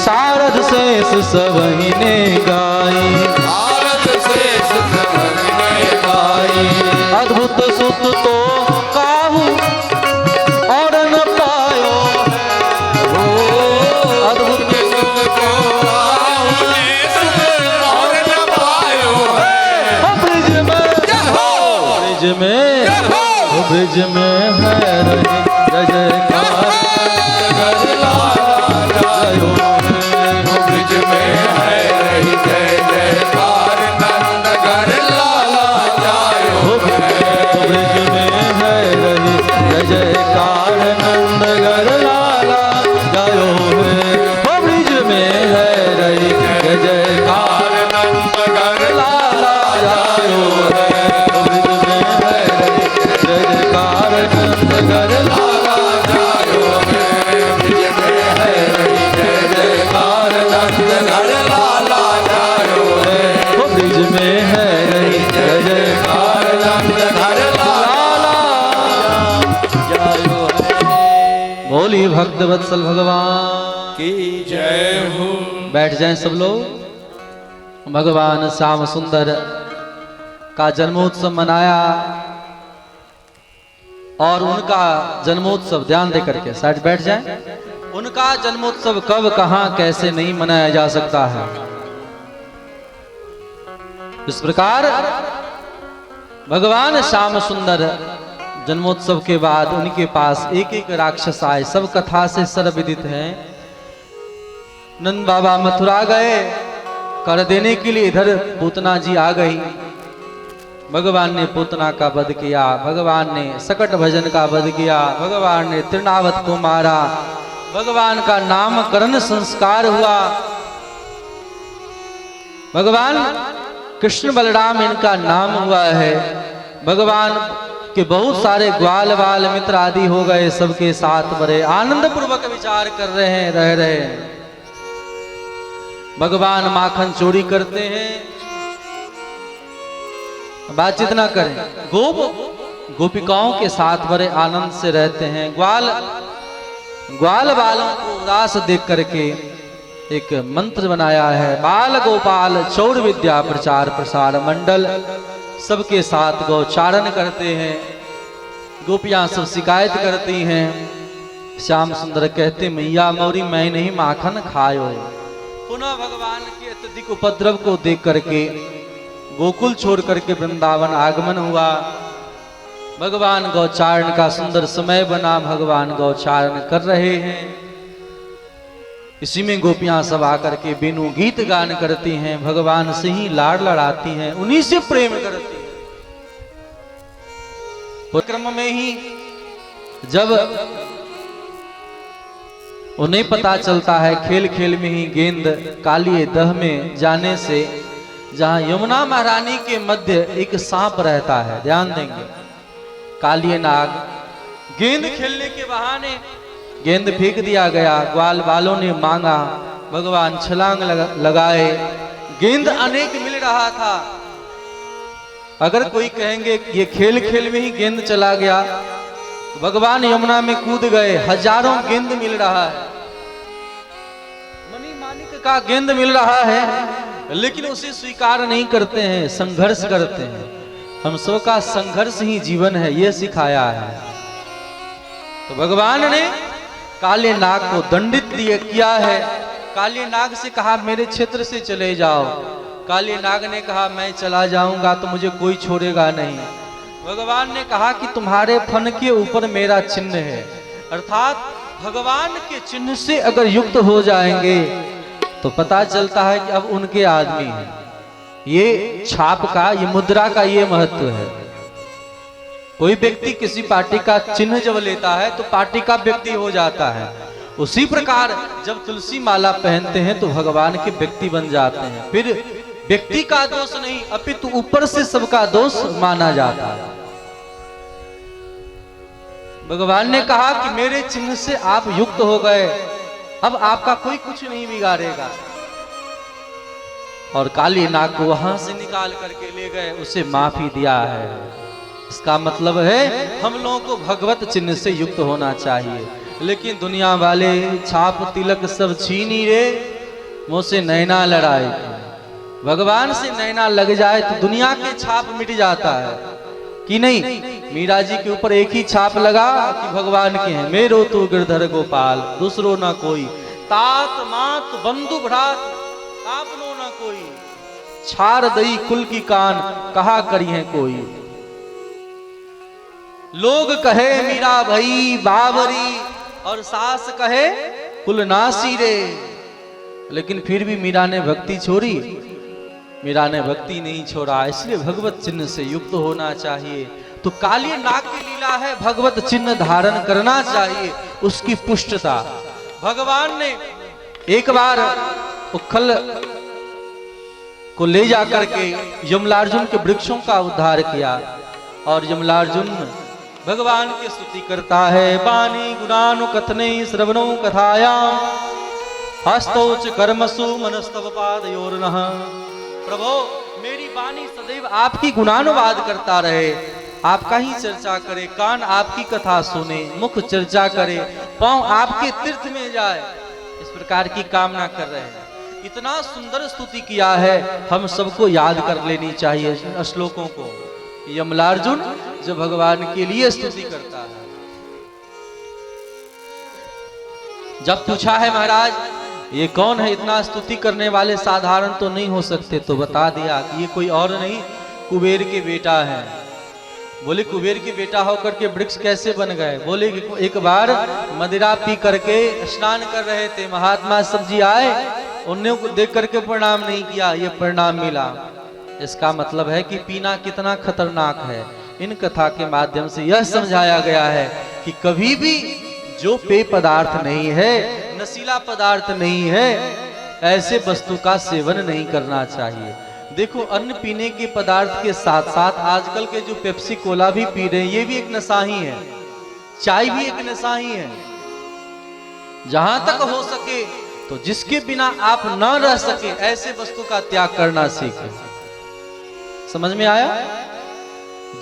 शारद शेष सबही ने गाई, भारत शेष सबने गाई। अद्भुत सुत तो काहू और न पायो, अद्भुत और न पायो है। ब्रिज में ब्रिज में ब्रिज में है रही जय जयकार घर लाला जायो है। ब्रिज में है रही जय जयकार नंद घर लाला जायो है। ब्रिज में है रही जय जयकार नंद घर लाला जायो है। ब्रिज में है रही जय जयकार नंद घर लाला जायो है। ब्रिज में है रही जय जयकार नंद घर लाला जायो है। ब्रिज में है रही जय जयकार नंद घर लाला जायो है। ब्रिज में है रही जय जयकार नंद घर लाला जायो है। बोली भक्त वत्सल भगवान की जय हो। बैठ जाएं सब लोग। भगवान श्याम सुंदर का जन्मोत्सव मनाया और उनका जन्मोत्सव ध्यान दे करके साइड बैठ जाएं। उनका जन्मोत्सव कब कहां कैसे नहीं मनाया जा सकता है। इस प्रकार भगवान श्याम सुंदर जन्मोत्सव के बाद उनके पास एक एक राक्षस आए। सब कथा से सर्वविदित है। नंद बाबा मथुरा गए कर देने के लिए, इधर पूतना जी आ गई। भगवान ने पूतना का वध किया, भगवान ने सकट भजन का वध किया, भगवान ने तृणावत को मारा, भगवान का नामकरण संस्कार हुआ। भगवान कृष्ण बलराम इनका नाम हुआ है। भगवान के बहुत सारे ग्वाल बाल मित्र आदि हो गए, सबके साथ बड़े आनंद पूर्वक विचार कर रहे हैं, रह रहे हैं। भगवान माखन चोरी करते हैं, बातचीत ना करें। गोपिकाओं के साथ बड़े आनंद से रहते हैं। ग्वाल बालों को उदास देख करके एक मंत्र बनाया है, बाल गोपाल चौर विद्या प्रचार प्रसार मंडल। सबके साथ गौचारण करते हैं। गोपियां सब शिकायत करती हैं। श्याम सुंदर कहते, मैया मोरी मैं नहीं माखन खायो। पुनः भगवान के अत्यधिक उपद्रव को देख करके गोकुल छोड़ करके वृंदावन आगमन हुआ। भगवान गौचारण का सुंदर समय बना, भगवान गौचारण कर रहे हैं। इसी में गोपियां सब आकर के बिनु गीत गान करती हैं, भगवान से ही लाड़ लड़ाती हैं, उन्हीं से प्रेम करती हैं। क्रम में ही जब उन्हें पता चलता है, खेल खेल में ही गेंद कालिए दह में जाने से, जहां यमुना महारानी के मध्य एक सांप रहता है, ध्यान देंगे, कालिए नाग, गेंद खेलने के बहाने गेंद फेंक दिया गया। ग्वाल बालों ने मांगा, भगवान छलांग लगाए, गेंद अनेक मिल रहा था। अगर कोई कहेंगे ये खेल खेल में ही गेंद चला गया, तो भगवान यमुना में कूद गए, हजारों गेंद मिल रहा है, मणि माणिक का गेंद मिल रहा है, लेकिन उसे स्वीकार नहीं करते हैं, संघर्ष करते हैं। हम सब का संघर्ष ही जीवन है, यह सिखाया है। तो भगवान ने काले नाग को दंडित किया है। काले नाग से कहा मेरे क्षेत्र से चले जाओ। काले नाग ने कहा मैं चला जाऊंगा तो मुझे कोई छोड़ेगा नहीं। भगवान ने कहा कि तुम्हारे फन के ऊपर मेरा चिन्ह है, अर्थात भगवान के चिन्ह से अगर युक्त हो जाएंगे तो पता चलता है कि अब उनके आदमी हैं। ये छाप का, ये मुद्रा का ये महत्व है। कोई व्यक्ति किसी पार्टी का चिन्ह जब लेता है तो पार्टी का व्यक्ति हो जाता है। उसी प्रकार जब तुलसी माला पहनते हैं तो भगवान के व्यक्ति बन जाते हैं। फिर व्यक्ति का दोष नहीं, अपितु ऊपर से सबका दोष माना जाता है। भगवान ने कहा कि मेरे चिन्ह से आप युक्त हो गए, अब आपका कोई कुछ नहीं बिगाड़ेगा। और काली नाग को वहां से निकाल करके ले गए, उसे माफी दिया है। इसका मतलब है हम लोगों को भगवत चिन्ह से युक्त होना चाहिए। लेकिन दुनिया वाले छाप तिलक सब छीनी रे, मुझसे नैना लड़ाई। भगवान से नैना लग जाए तो दुनिया के छाप मिट जाता है कि नहीं। मीरा जी के ऊपर एक ही छाप लगा कि भगवान के हैं, मेरो तो गिरधर गोपाल दूसरो ना कोई, तात मात बंधु भ्रात आपनो ना कोई, छार दई कुल की कान कहा करी है कोई। लोग कहे मीरा भई बावरी और सास कहे कुलनासी रे, लेकिन फिर भी मीरा ने भक्ति छोड़ी। मीरा ने भक्ति नहीं छोड़ा, इसलिए भगवत चिन्ह से युक्त होना चाहिए। तो काली नाग की लीला है, भगवत चिन्ह धारण करना चाहिए, उसकी पुष्टता। भगवान ने एक बार उखल को ले जाकर के यमलार्जुन के वृक्षों का उद्धार किया, और यमलार्जुन भगवान की स्तुति करता है। बानी गुणानु कथने श्रवणो कथायाम हस्तौच कर्मसु मनस्तव पादयोर्नः। प्रभो मेरी वाणी सदैव आपकी गुणानुवाद करता रहे, आपका ही चर्चा करे, कान आपकी कथा सुने, मुख चर्चा करे, पांव आपके तीर्थ में जाए, इस प्रकार की कामना कर रहे हैं। इतना सुंदर स्तुति किया है, हम सबको याद कर लेनी चाहिए श्लोकों को। यमलार्जुन जो भगवान के लिए स्तुति करता है। जब पूछा है महाराज ये कौन है, इतना स्तुति करने वाले साधारण तो नहीं हो सकते, तो बता दिया कि ये कोई और नहीं कुबेर के बेटा है। बोले कुबेर के बेटा होकर के वृक्ष कैसे बन गए? बोले एक बार मदिरा पी करके स्नान कर रहे थे, महात्मा सब जी आए, उन्हें को देख करके प्रणाम नहीं किया, ये प्रणाम मिला। इसका मतलब है कि पीना कितना खतरनाक है। इन कथा के माध्यम से यह समझाया गया है कि कभी भी जो पेय पदार्थ नहीं है, नशीला पदार्थ नहीं है, ऐसे वस्तु का सेवन नहीं करना चाहिए। देखो अन्न पीने के पदार्थ के साथ साथ आजकल के जो पेप्सी कोला भी पी रहे हैं, ये भी एक नशा ही है, चाय भी एक नशा ही है। जहां तक हो सके तो जिसके बिना आप न रह सके ऐसे वस्तु का त्याग करना सीखें। समझ में आया?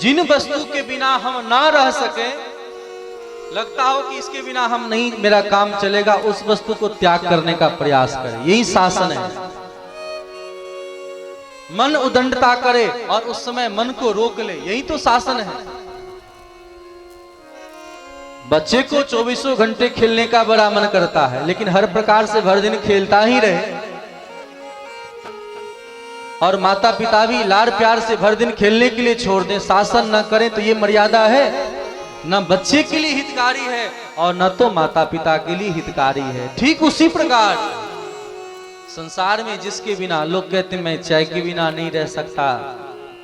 जिन वस्तु के बिना हम ना रह सके, लगता हो कि इसके बिना हम नहीं, मेरा काम चलेगा, उस वस्तु को त्याग करने का प्रयास करें। यही शासन है। मन उदंडता करे और उस समय मन को रोक ले, यही तो शासन है। बच्चे को 24 घंटे खेलने का बड़ा मन करता है, लेकिन हर प्रकार से भर दिन खेलता ही रहे। और माता पिता भी लाड़ प्यार से भर दिन खेलने के लिए छोड़ दें, शासन न करें, तो ये मर्यादा है? न बच्चे के लिए हितकारी है और न तो माता पिता के लिए हितकारी है। ठीक उसी प्रकार संसार में जिसके बिना, लोग कहते हैं मैं चाय के बिना नहीं रह सकता,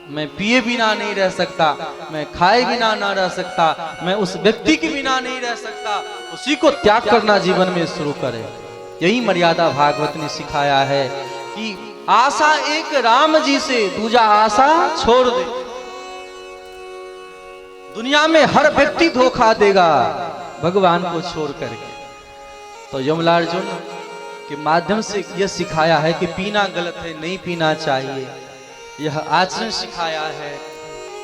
मैं पिए बिना नहीं रह सकता, मैं खाए बिना ना रह सकता, मैं उस व्यक्ति के बिना नहीं रह सकता, उसी को त्याग करना जीवन में शुरू करें। यही मर्यादा भागवत ने सिखाया है कि आशा एक राम जी से, दूजा आशा छोड़ दे। दुनिया में हर व्यक्ति धोखा देगा भगवान को छोड़ करके। तो यमलार्जुन के माध्यम से यह सिखाया है कि पीना गलत है, नहीं पीना चाहिए, यह आचरण सिखाया है।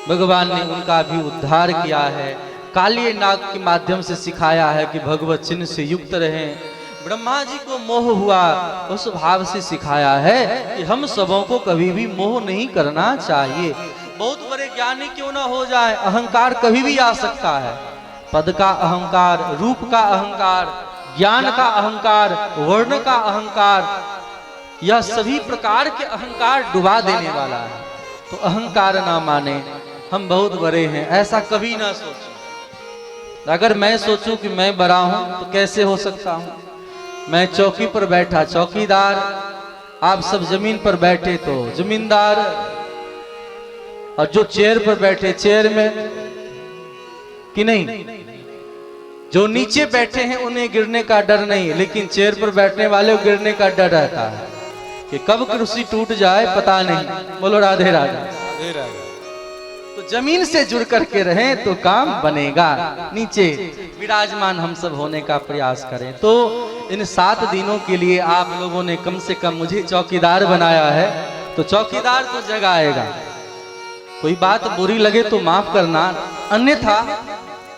भगवान ने उनका भी उद्धार किया है। कालिये नाग के माध्यम से सिखाया है कि भगवत चिन्ह से युक्त रहें। ब्रह्मा जी को मोह हुआ, उस भाव से सिखाया है कि हम सबों को कभी भी मोह नहीं करना चाहिए। बहुत बड़े ज्ञानी क्यों ना हो जाए, अहंकार कभी भी आ सकता है। पद का अहंकार, रूप का अहंकार, ज्ञान का अहंकार, वर्ण का अहंकार, यह सभी प्रकार के अहंकार डुबा देने वाला है। तो अहंकार ना माने, हम बहुत बड़े हैं ऐसा कभी ना सोचो। अगर मैं सोचूं कि मैं बड़ा हूं तो कैसे हो सकता हूं? मैं चौकी पर बैठा चौकीदार, आप सब जमीन पर बैठे तो जमींदार, और जो चेयर पर बैठे चेयरमैन, कि नहीं? जो नीचे बैठे हैं उन्हें गिरने का डर नहीं, लेकिन चेयर पर बैठने वाले को गिरने का डर रहता है कि कब कुर्सी टूट जाए पता नहीं। बोलो राधे राधे। तो जमीन से जुड़ करके रहें तो काम बनेगा। नीचे विराजमान हम सब होने का प्रयास करें। तो इन 7 दिनों के लिए आप लोगों ने कम से कम मुझे चौकीदार बनाया है, तो चौकीदार तो जगाएगा। कोई बात बुरी लगे तो माफ करना, अन्यथा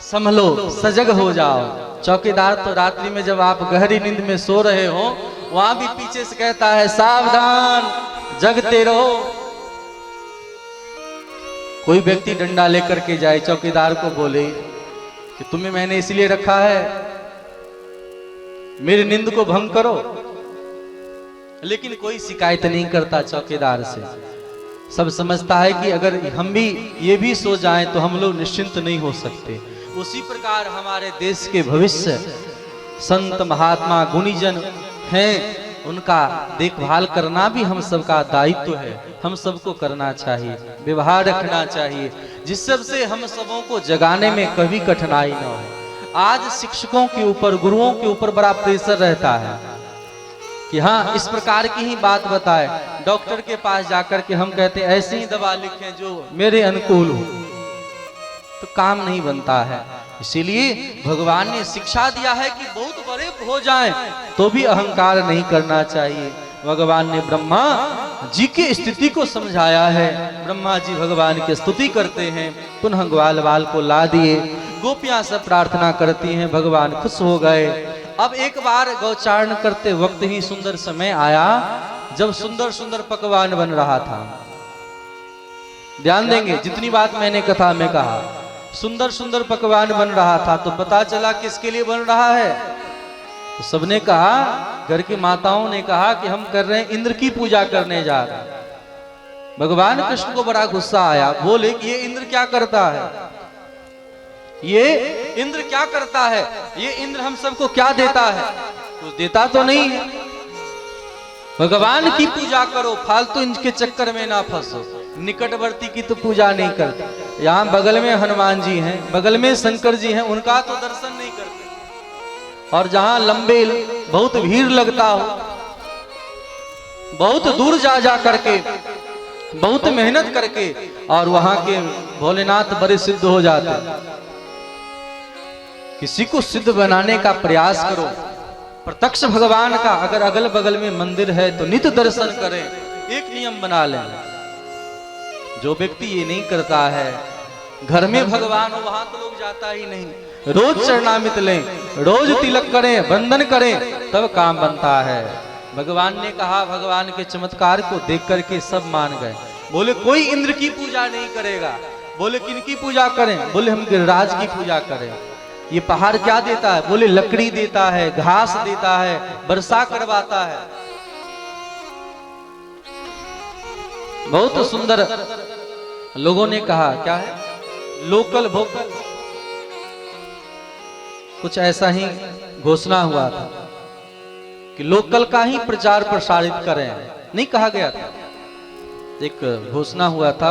संभलो, सजग हो जाओ। चौकीदार तो रात्रि में जब आप गहरी नींद में सो रहे हो, वहां भी पीछे से कहता है सावधान, जगते रहो। कोई व्यक्ति डंडा लेकर के जाए, चौकीदार को बोले कि तुम्हें मैंने इसलिए रखा है, मेरी नींद को भंग करो, लेकिन कोई शिकायत नहीं करता चौकीदार से। सब समझता है कि अगर हम भी ये भी सो जाएं तो हम लोग निश्चिंत नहीं हो सकते। उसी प्रकार हमारे देश के भविष्य संत महात्मा गुणीजन हैं, उनका देखभाल करना भी हम सबका दायित्व है। हम सबको करना चाहिए, व्यवहार रखना चाहिए, जिस सबसे हम सबों को जगाने में कभी कठिनाई न हो। आज शिक्षकों के ऊपर, गुरुओं के ऊपर बड़ा प्रेशर रहता है कि हाँ इस प्रकार की ही बात बताए। डॉक्टर के पास जाकर के हम कहते हैं ऐसी ही दवा लिखें जो मेरे अनुकूल हो, तो काम नहीं बनता है। इसीलिए भगवान ने शिक्षा दिया है कि बहुत बड़े हो जाएं तो भी अहंकार नहीं करना चाहिए। भगवान ने ब्रह्मा जी की स्थिति को समझाया है। ब्रह्मा जी भगवान की स्तुति करते हैं, पुनः ग्वाल बाल को ला दिए। गोपियां सब प्रार्थना करती हैं, भगवान खुश हो गए। अब एक बार गौचारण करते वक्त ही सुंदर समय आया जब सुंदर सुंदर पकवान बन रहा था। ध्यान देंगे, जितनी बात मैंने कथा में कहा, सुंदर सुंदर पकवान बन रहा था। तो पता चला किसके लिए बन रहा है? तो सबने कहा, घर की माताओं ने कहा कि हम कर रहे हैं, इंद्र की पूजा करने जा रहे हैं। भगवान कृष्ण को बड़ा गुस्सा आया, बोले कि ये इंद्र क्या करता है, ये इंद्र क्या करता है, ये इंद्र हम सबको क्या देता है? कुछ देता तो नहीं है। भगवान की पूजा करो, फालतू इनके चक्कर में ना फंसो। निकटवर्ती की तो पूजा नहीं करते। यहाँ बगल में हनुमान जी हैं, बगल में शंकर जी हैं, उनका तो दर्शन नहीं करते। और जहां लंबे बहुत भीड़ लगता हो, बहुत दूर जा जा करके, बहुत मेहनत करके, और वहां के भोलेनाथ बड़े सिद्ध हो जाते। किसी को सिद्ध बनाने का प्रयास करो, प्रत्यक्ष भगवान का अगर अगल बगल में मंदिर है तो नित्य दर्शन करें। एक नियम बना लें, जो व्यक्ति ये नहीं करता है, घर में भगवान हो वहां तो लोग जाता ही नहीं, रोज चरणामृत लें, रोज तिलक करें, वंदन करें, तब काम बनता है। भगवान ने कहा, भगवान के चमत्कार को देख करके सब मान गए। बोले कोई इंद्र की पूजा नहीं करेगा। बोले किनकी पूजा करें? बोले हम गिरिराज की पूजा करें। ये पहाड़ क्या देता है? बोले लकड़ी देता है, घास देता है, वर्षा करवाता है। बहुत सुंदर लोगों ने कहा, क्या है? लोकल वोकल, कुछ ऐसा ही घोषणा हुआ था कि लोकल का ही प्रचार प्रसारित करें, नहीं कहा गया था। एक घोषणा हुआ था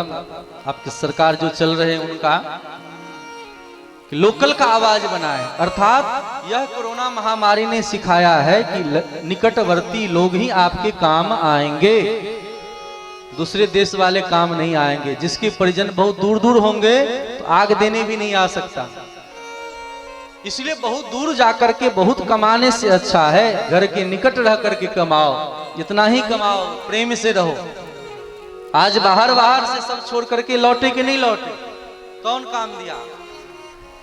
आपकी सरकार जो चल रहे हैं उनका, कि लोकल का आवाज बनाए। अर्थात यह कोरोना महामारी ने सिखाया है कि निकटवर्ती लोग ही आपके काम आएंगे, दूसरे देश वाले काम नहीं आएंगे। जिसके परिजन बहुत दूर दूर होंगे तो आग देने भी नहीं आ सकता। इसलिए बहुत दूर जाकर के बहुत कमाने से अच्छा है घर के निकट रह करके कमाओ, जितना ही कमाओ प्रेम से रहो। आज बाहर से सब छोड़ करके लौटे कि नहीं लौटे? कौन काम दिया?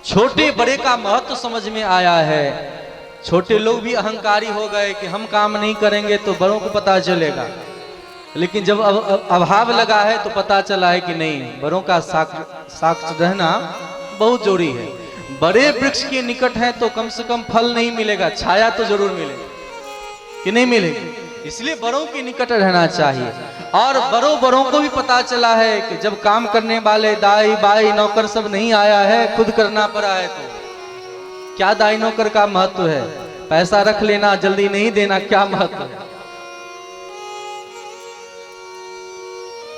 छोटे बड़े का महत्व समझ में आया है। छोटे लोग भी अहंकारी हो गए कि हम काम नहीं करेंगे तो बड़ों को पता चलेगा। लेकिन जब अभाव लगा है तो पता चला है कि नहीं, बड़ों का साक्ष्य रहना बहुत जरूरी है। बड़े वृक्ष के निकट है तो कम से कम फल नहीं मिलेगा, छाया तो जरूर मिलेगी कि नहीं मिलेगी। इसलिए बड़ों के निकट रहना चाहिए। और बड़ों को भी पता चला है कि जब काम करने वाले दाई बाई नौकर सब नहीं आया है, खुद करना पड़ा है, तो क्या दाई नौकर का महत्व है? पैसा रख लेना, जल्दी नहीं देना, क्या महत्व है?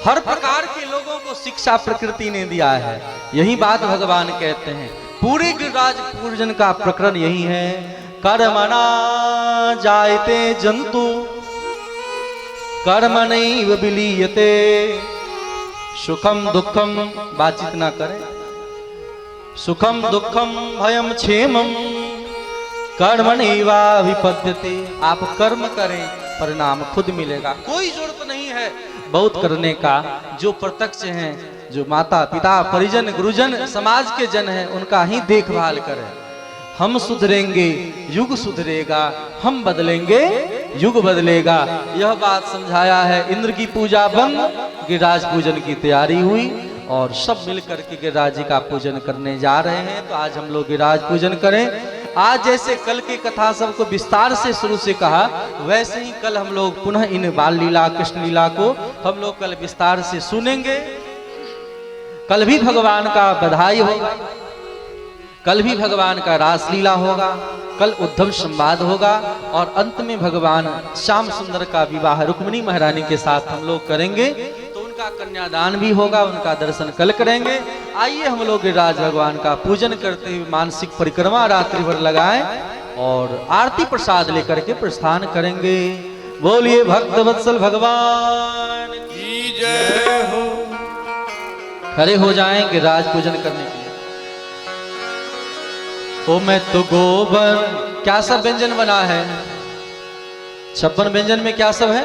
हर प्रकार के लोगों को शिक्षा प्रकृति ने दिया है। यही बात भगवान कहते हैं। पूरे गिरिराज पूजन का प्रकरण यही है। कर्मणा जायते जंतु कर्मणैव विलीयते, सुखम दुखम, बातचीत ना करें, सुखम दुखम भयम क्षेमम कर्मणैवाभिपद्यते। आप कर्म करें, परिणाम खुद मिलेगा। कोई जरूरत नहीं है बहुत करने का। जो प्रत्यक्ष हैं, जो माता पिता परिजन गुरुजन समाज के जन हैं, उनका ही देखभाल करें। हम सुधरेंगे युग सुधरेगा, हम बदलेंगे युग बदलेगा। यह बात समझाया है। इंद्र की पूजा बंद, गिरिराज पूजन की तैयारी हुई और सब मिलकर के गिरिराज जी का पूजन करने जा रहे हैं। तो आज हम लोग गिरिराज पूजन करें। आज जैसे कल की कथा सबको विस्तार से शुरू से कहा, वैसे ही कल हम लोग पुनः इन बाल लीला कृष्ण लीला को हम लोग कल विस्तार से सुनेंगे। कल भी भगवान का बधाई होगा, कल भी भगवान का रासलीला होगा, कल उद्धव संवाद होगा और अंत में भगवान श्याम सुंदर का विवाह रुक्मिणी महारानी के साथ हम लोग करेंगे। तो उनका कन्यादान भी होगा, उनका दर्शन कल करेंगे। आइए हम लोग गिरिराज भगवान का पूजन करते हुए मानसिक परिक्रमा रात्रि भर लगाएं और आरती प्रसाद लेकर के प्रस्थान करेंगे। बोलिए भक्त वत्सल भगवान की जय हो। खड़े हो जाएं गिरिराज पूजन करने के लिए। ओ मैं तो गोबर, क्या सब व्यंजन बना है? 56 व्यंजन में क्या सब है?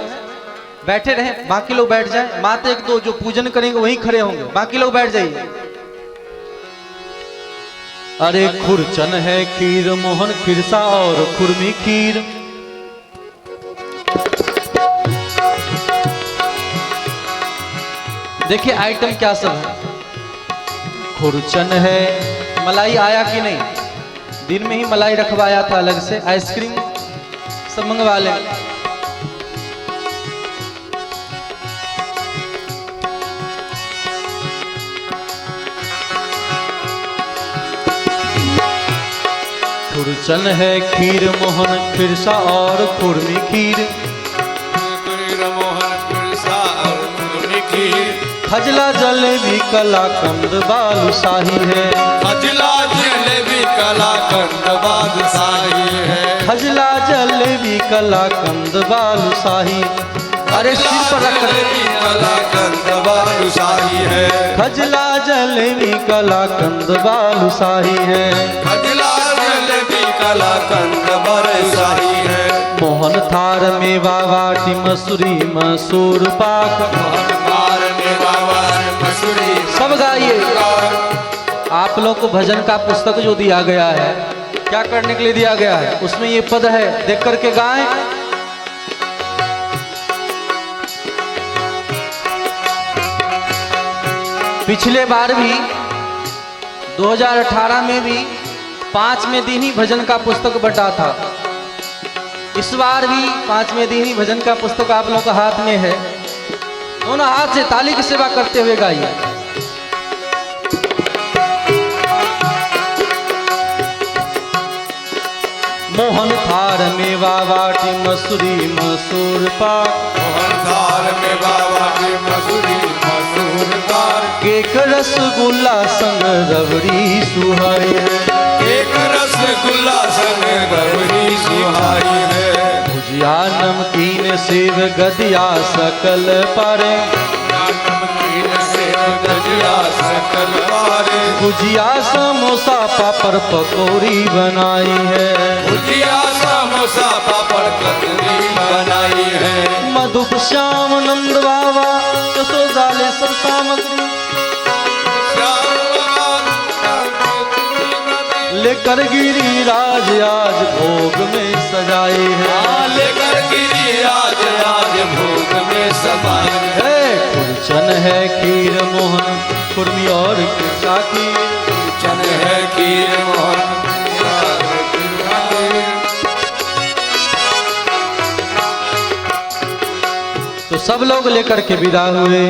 बैठे रहे, बाकी लोग बैठ जाएं। मात्र एक दो जो पूजन करेंगे वही खड़े होंगे, बाकी लोग बैठ जाइए। अरे खुरचन है खीर मोहन खिरसा और खुरमी खीर। देखिए आइटम क्या सब है। खुरचन है, मलाई आया कि नहीं? दिन में ही मलाई रखवाया था अलग से। आइसक्रीम सब मंगवा लें। खुरचन है खीर मोहन खिरसा और खुरमी खीर। खजला जलेबी कलाकंद बालूशाही है। खजला जलेबी कलाकंद बालूशाही है। खजला जलेबी कलाकंद बालूशाही। अरे सिर पर रख कलाकंद बालूशाही है। खजला जलेबी कलाकंद बालूशाही है। खजला जलेबी कलाकंद बरसाई है। मोहन थार मेवा वाटी मसूरी मसूर पाक। मोहन थार मेवा वाटी मसूरी सब गाइए। आप लोग को भजन का पुस्तक जो दिया गया है, क्या करने के लिए दिया गया है, उसमें ये पद है, देख करके गाएं। पिछले बार भी 2018 में भी 5वें दिन ही भजन का पुस्तक बंटा था। इस बार भी 5वें दिन ही भजन का पुस्तक आप लोगों के हाथ में है। दोनों हाथ से ताली की सेवा करते हुए गाइए। मोहन थार मेवा वाटी मसूरी मसूर पाक। मोहन थार मेवा वाटी मसूरी मसूर पाक। केक रसगुल्ला संग रबड़ी सुहाई है। केक रसगुल्ला संग रबड़ी सुहाई है। भुजिया नमकीन सेव गदिया सकल पारे। नमकीन सेव गदिया सकल पारे। भुजिया समोसा पापड़ पकौड़ी बनाई है। भुजिया समोसा पापड़ कचौड़ी बनाई है। मधुप श्याम नंद बाबा यशोदा ले सब सामग्री लेकर गिरिराज आज भोग में सजाए हैं। लेकर गिरिराज आज भोग में सजाए है। कुरचन है खीर मोहन कुर्मी और चाकी। कुरचन है खीर मोहन। तो सब लोग लेकर के विदा हुए।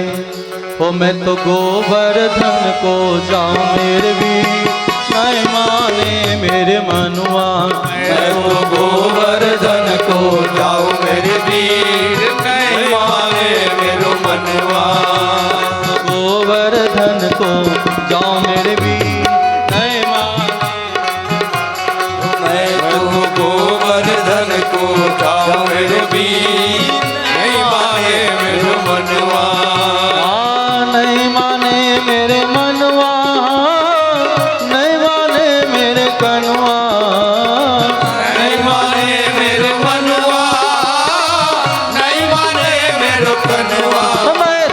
हो मैं तो गोवर्धन को जाऊं मेरे भी नहीं माने मेरे मनुआ। मैं तो गोवर्धन को जाऊं मेरे वीर नहीं माने मेरो मनवा। गोवर्धन को जाऊं मेरे वीर नहीं माने। मैं तो गोवर्धन को जाऊं मेरे वीर नहीं माने मेरो मनवा। नहीं माने मेरे मनवा नहीं माने मेरे कनुआ। नहीं माने मेरे मनवा नहीं माने मेरो कनुआ। मैं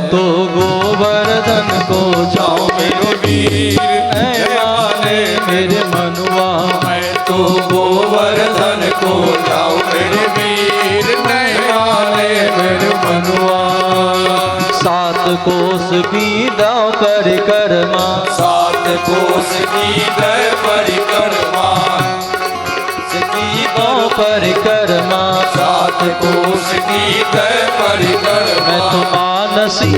तो गोवर्धन को जाऊं मेरे वीर नहीं माने मेरे मनुआ। मैं तो गोवर्धन को जाऊं मेरे वीर नहीं माने मेरे मनवा। सात कोस की दाव परिक्रमा। सात कोस की दय परिक्रमा। दाव परिक्रमा। सात कोस की दय परिक्रमा। मैं तो मानसी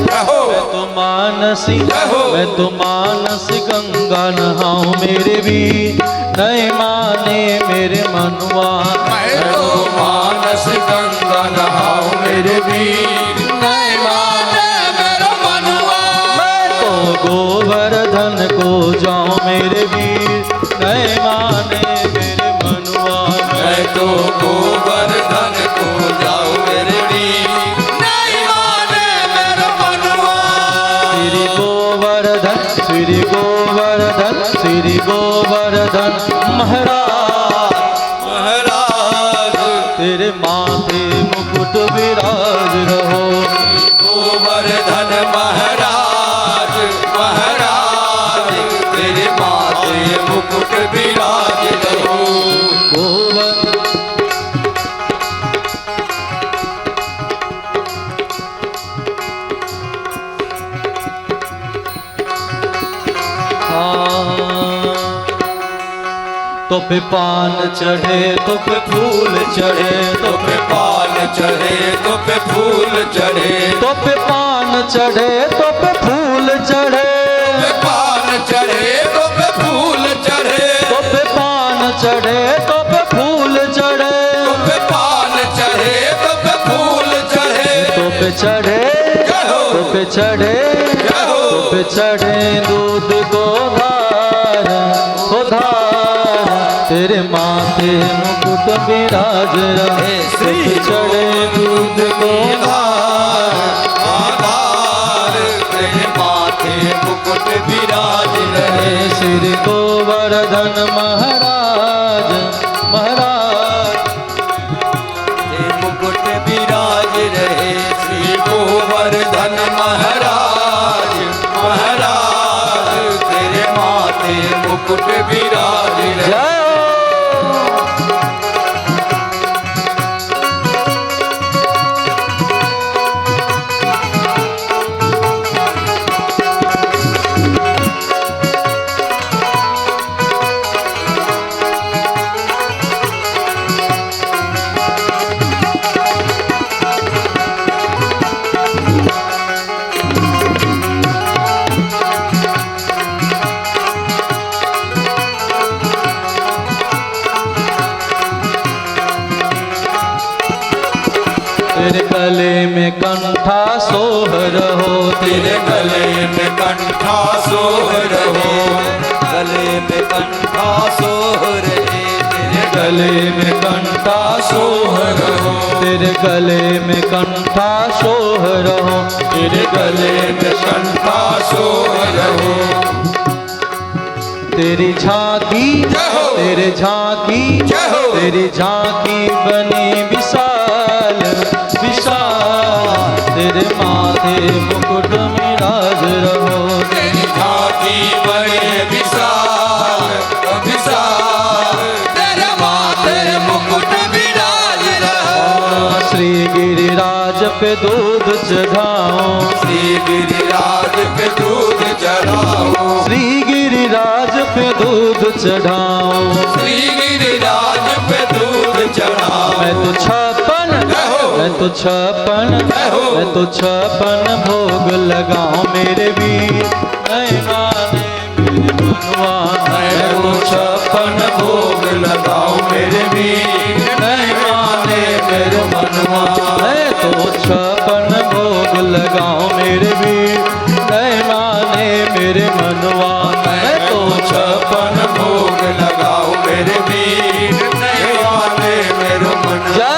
मैं तो मानसी गंगा नहाऊं मेरे वीर नहीं माने मेरे मनुआ। मैं तो मानस गंगा नहाऊं मेरे वीर नहीं माने मेरो मनवा। मैं तो गोवर्धन को जाऊं मेरे वीर नहीं माने मेरे मनुआ। मैं तो गोवर्धन को जाऊं मेरे वीर नहीं माने मेरो मनवा। श्री गोवर्धन श्री गोवर्धन श्री गोवर्धन महाराज महाराज तेरे माथे मुकुट विराज रहो। गोवर्धन महाराज महाराज तेरे माथे मुकुट विराज रहो। तो पे पान चढ़े तो पे फूल चढ़े तो पे पान चढ़े तो पे फूल चढ़े तो पे पान चढ़े तो पे फूल चढ़े पान चढ़े तो पे फूल चढ़े तो पे पान चढ़े तो पे फूल चढ़े तो पे पान चढ़े तो पे फूल चढ़े तो पे चढ़े तो पे चढ़े तो पे चढ़े दूध को धार हो धार तेरे माथे मुकुट विराज रहे। श्री चढ़े दूध को आधार तेरे माथे मुकुट विराज रहे। श्री गोवर्धन महाराज महाराज। हे मुकुट विराज रहे श्री गोवर्धन महाराज महाराज, तेरे माथे मुकुट विराज रहे। जय तेरे गले में कंठा सोहर हो, तेरे गले में कंठा सोहर हो, गले में कंठा सोहर है, तेरे गले में कंठा सोहर हो, तेरे गले में कंठा सोहर हो, तेरे गले में कंठा सोहर हो। तेरी झांकी तेरे झांकी तेरी झांकी बनी विशाल विशाल, तेरे माथे मुकुट मिराज रहो। तेरी झांकी बड़े विशाल विशाल, तेरे माथे मुकुट विराज रहो। श्री गिरिराज पे दूध चढ़ाओ, श्री गिरिराज पे दूध चढ़ाओ, श्री गिरिराज पे दूध चढ़ाओ, श्री गिरिराज पे दूध चढ़ाओ। मैं तो छप्पन मैं तो छप्पन मैं तो छप्पन भोग लगाऊं मेरे वीर, मैं माने मेरे मनवा। मैं तो छप्पन भोग लगाऊं मेरे वीर, मैं माने मेरे मनवा। मैं तो छप्पन भोग लगाऊं मेरे वीर, मैं माने मेरे मनवा। मैं तो छप्पन भोग लगाऊं मेरे वीर, नहीं माने मेरे मन। जय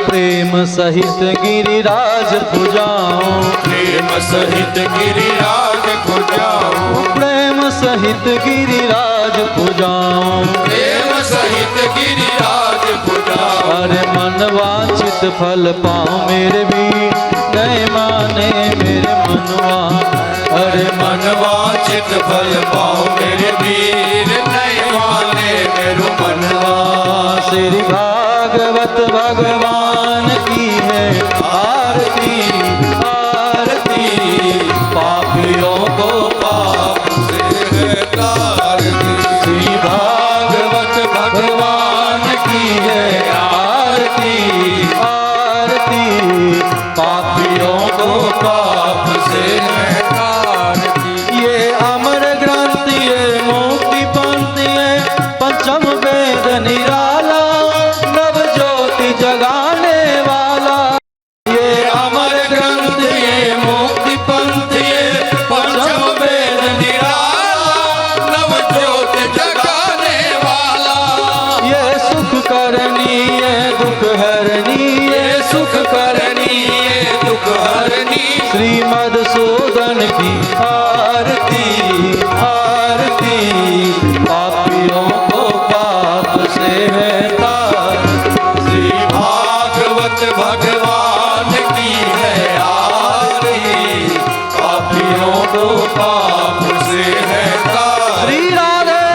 प्रेम सहित गिरिराज पुजाओ, प्रेम सहित गिरिराज पुजाओ, प्रेम सहित गिरिराज पुजाओ, प्रेम सहित गिरिराज पुजाओ। अरे मन वांछित फल पाओ मेरे वीर, नहीं माने मेरे मनवा। अरे मन वांछित फल पाओ मेरे वीर, नहीं माने मेरे मनवा। श्री भागवत भगवान की है आरती आरती, पापियों को पाप से तार दी। श्री भागवत भगवान की है आरती आरती, पापियों को पाप से तार दी। ये अमर ग्रंथ ये मुक्ति पंथ ये पंचम वेद निराला, नव ज्योति जगाने वाला। ये अमर ग्रंथ ये मुक्ति पंथ ये पंचम वेद निराला, नव ज्योत जगाने वाला। ये सुख करनी ये दुख हरनी ये सुख करनी ये दुख हरनी, श्री मधुसूदन की आरती आरती, पापियों को पाप से है तार। श्री भागवत भगवान की है आरती, पापियों को पाप से है तार। श्री राधे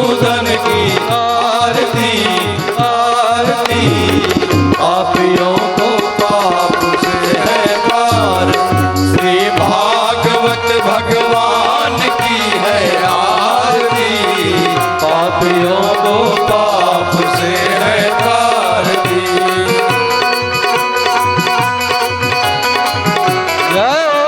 मधुसूदन की आरती आरती। पापियों को पाप से है पार, श्री भागवत भगवान की है आरती। पापियों को पाप से है पार दी। जय हो।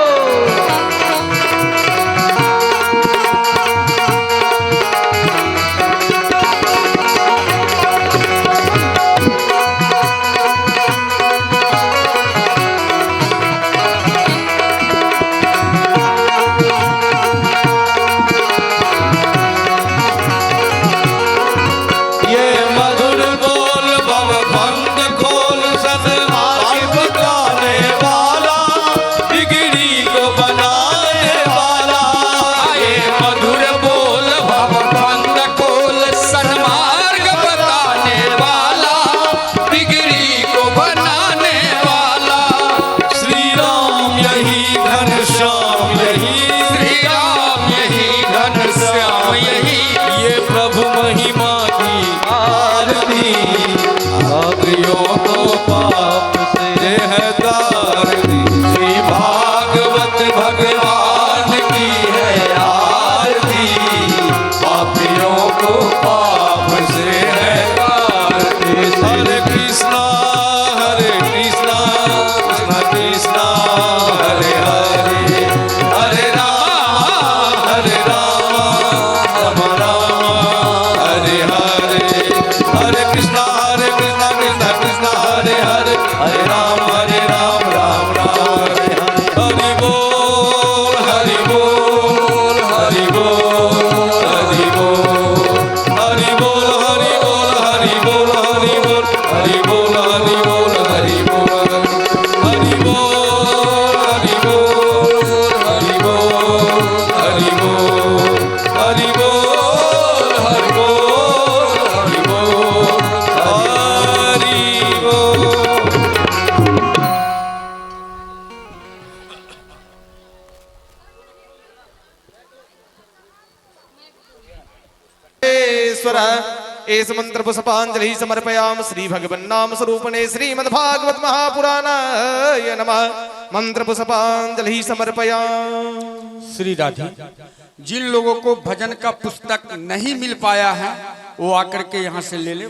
ये मधुर बोल भव भंग खोल सन्मार्ग बताने वाला, बिगड़ी को बनाने वाला। ये मधुर बोल भव भंग खोल सन्मार्ग बताने वाला, बिगड़ी को बनाने वाला। श्री राम यही घनश्याम यही, श्री राम यही घनश्याम यही, ये प्रभु महिमा की आरती। पापियों को पाप से है तारती। श्री भागवत भगवान की है आरती। पापियों को पाप से है तारती। हरे कृष्णा कृष्णा कृष्णा हरे हरे, हरे राम राम राम हरे हरे। हरे कृष्णा कृष्णा कृष्णा हरे हरे, हरे राम राम राम हरे हरे। हरि बोल हरि बोल हरि बोल हरि बोल, हरि बोल हरि बोल हरि बोल हरि बोल, हरि बोल हरि बोल हरि बोल, हरि बोल हरि बोल हरि बोल हरि बोल, हरि बोल हरि बोल हरि बोल हरि बोल। ईश्वर एस मंत्र पुष्पांजलि समर्पयाम श्री भगवन्नाम स्वरूपणे श्रीमद्भागवत महापुराणाय नमः। मंत्र पुष्पांजलि समर्पयाम। श्री राधे, जिन लोगों को भजन का पुस्तक नहीं मिल पाया है वो आकर के यहाँ से ले ले।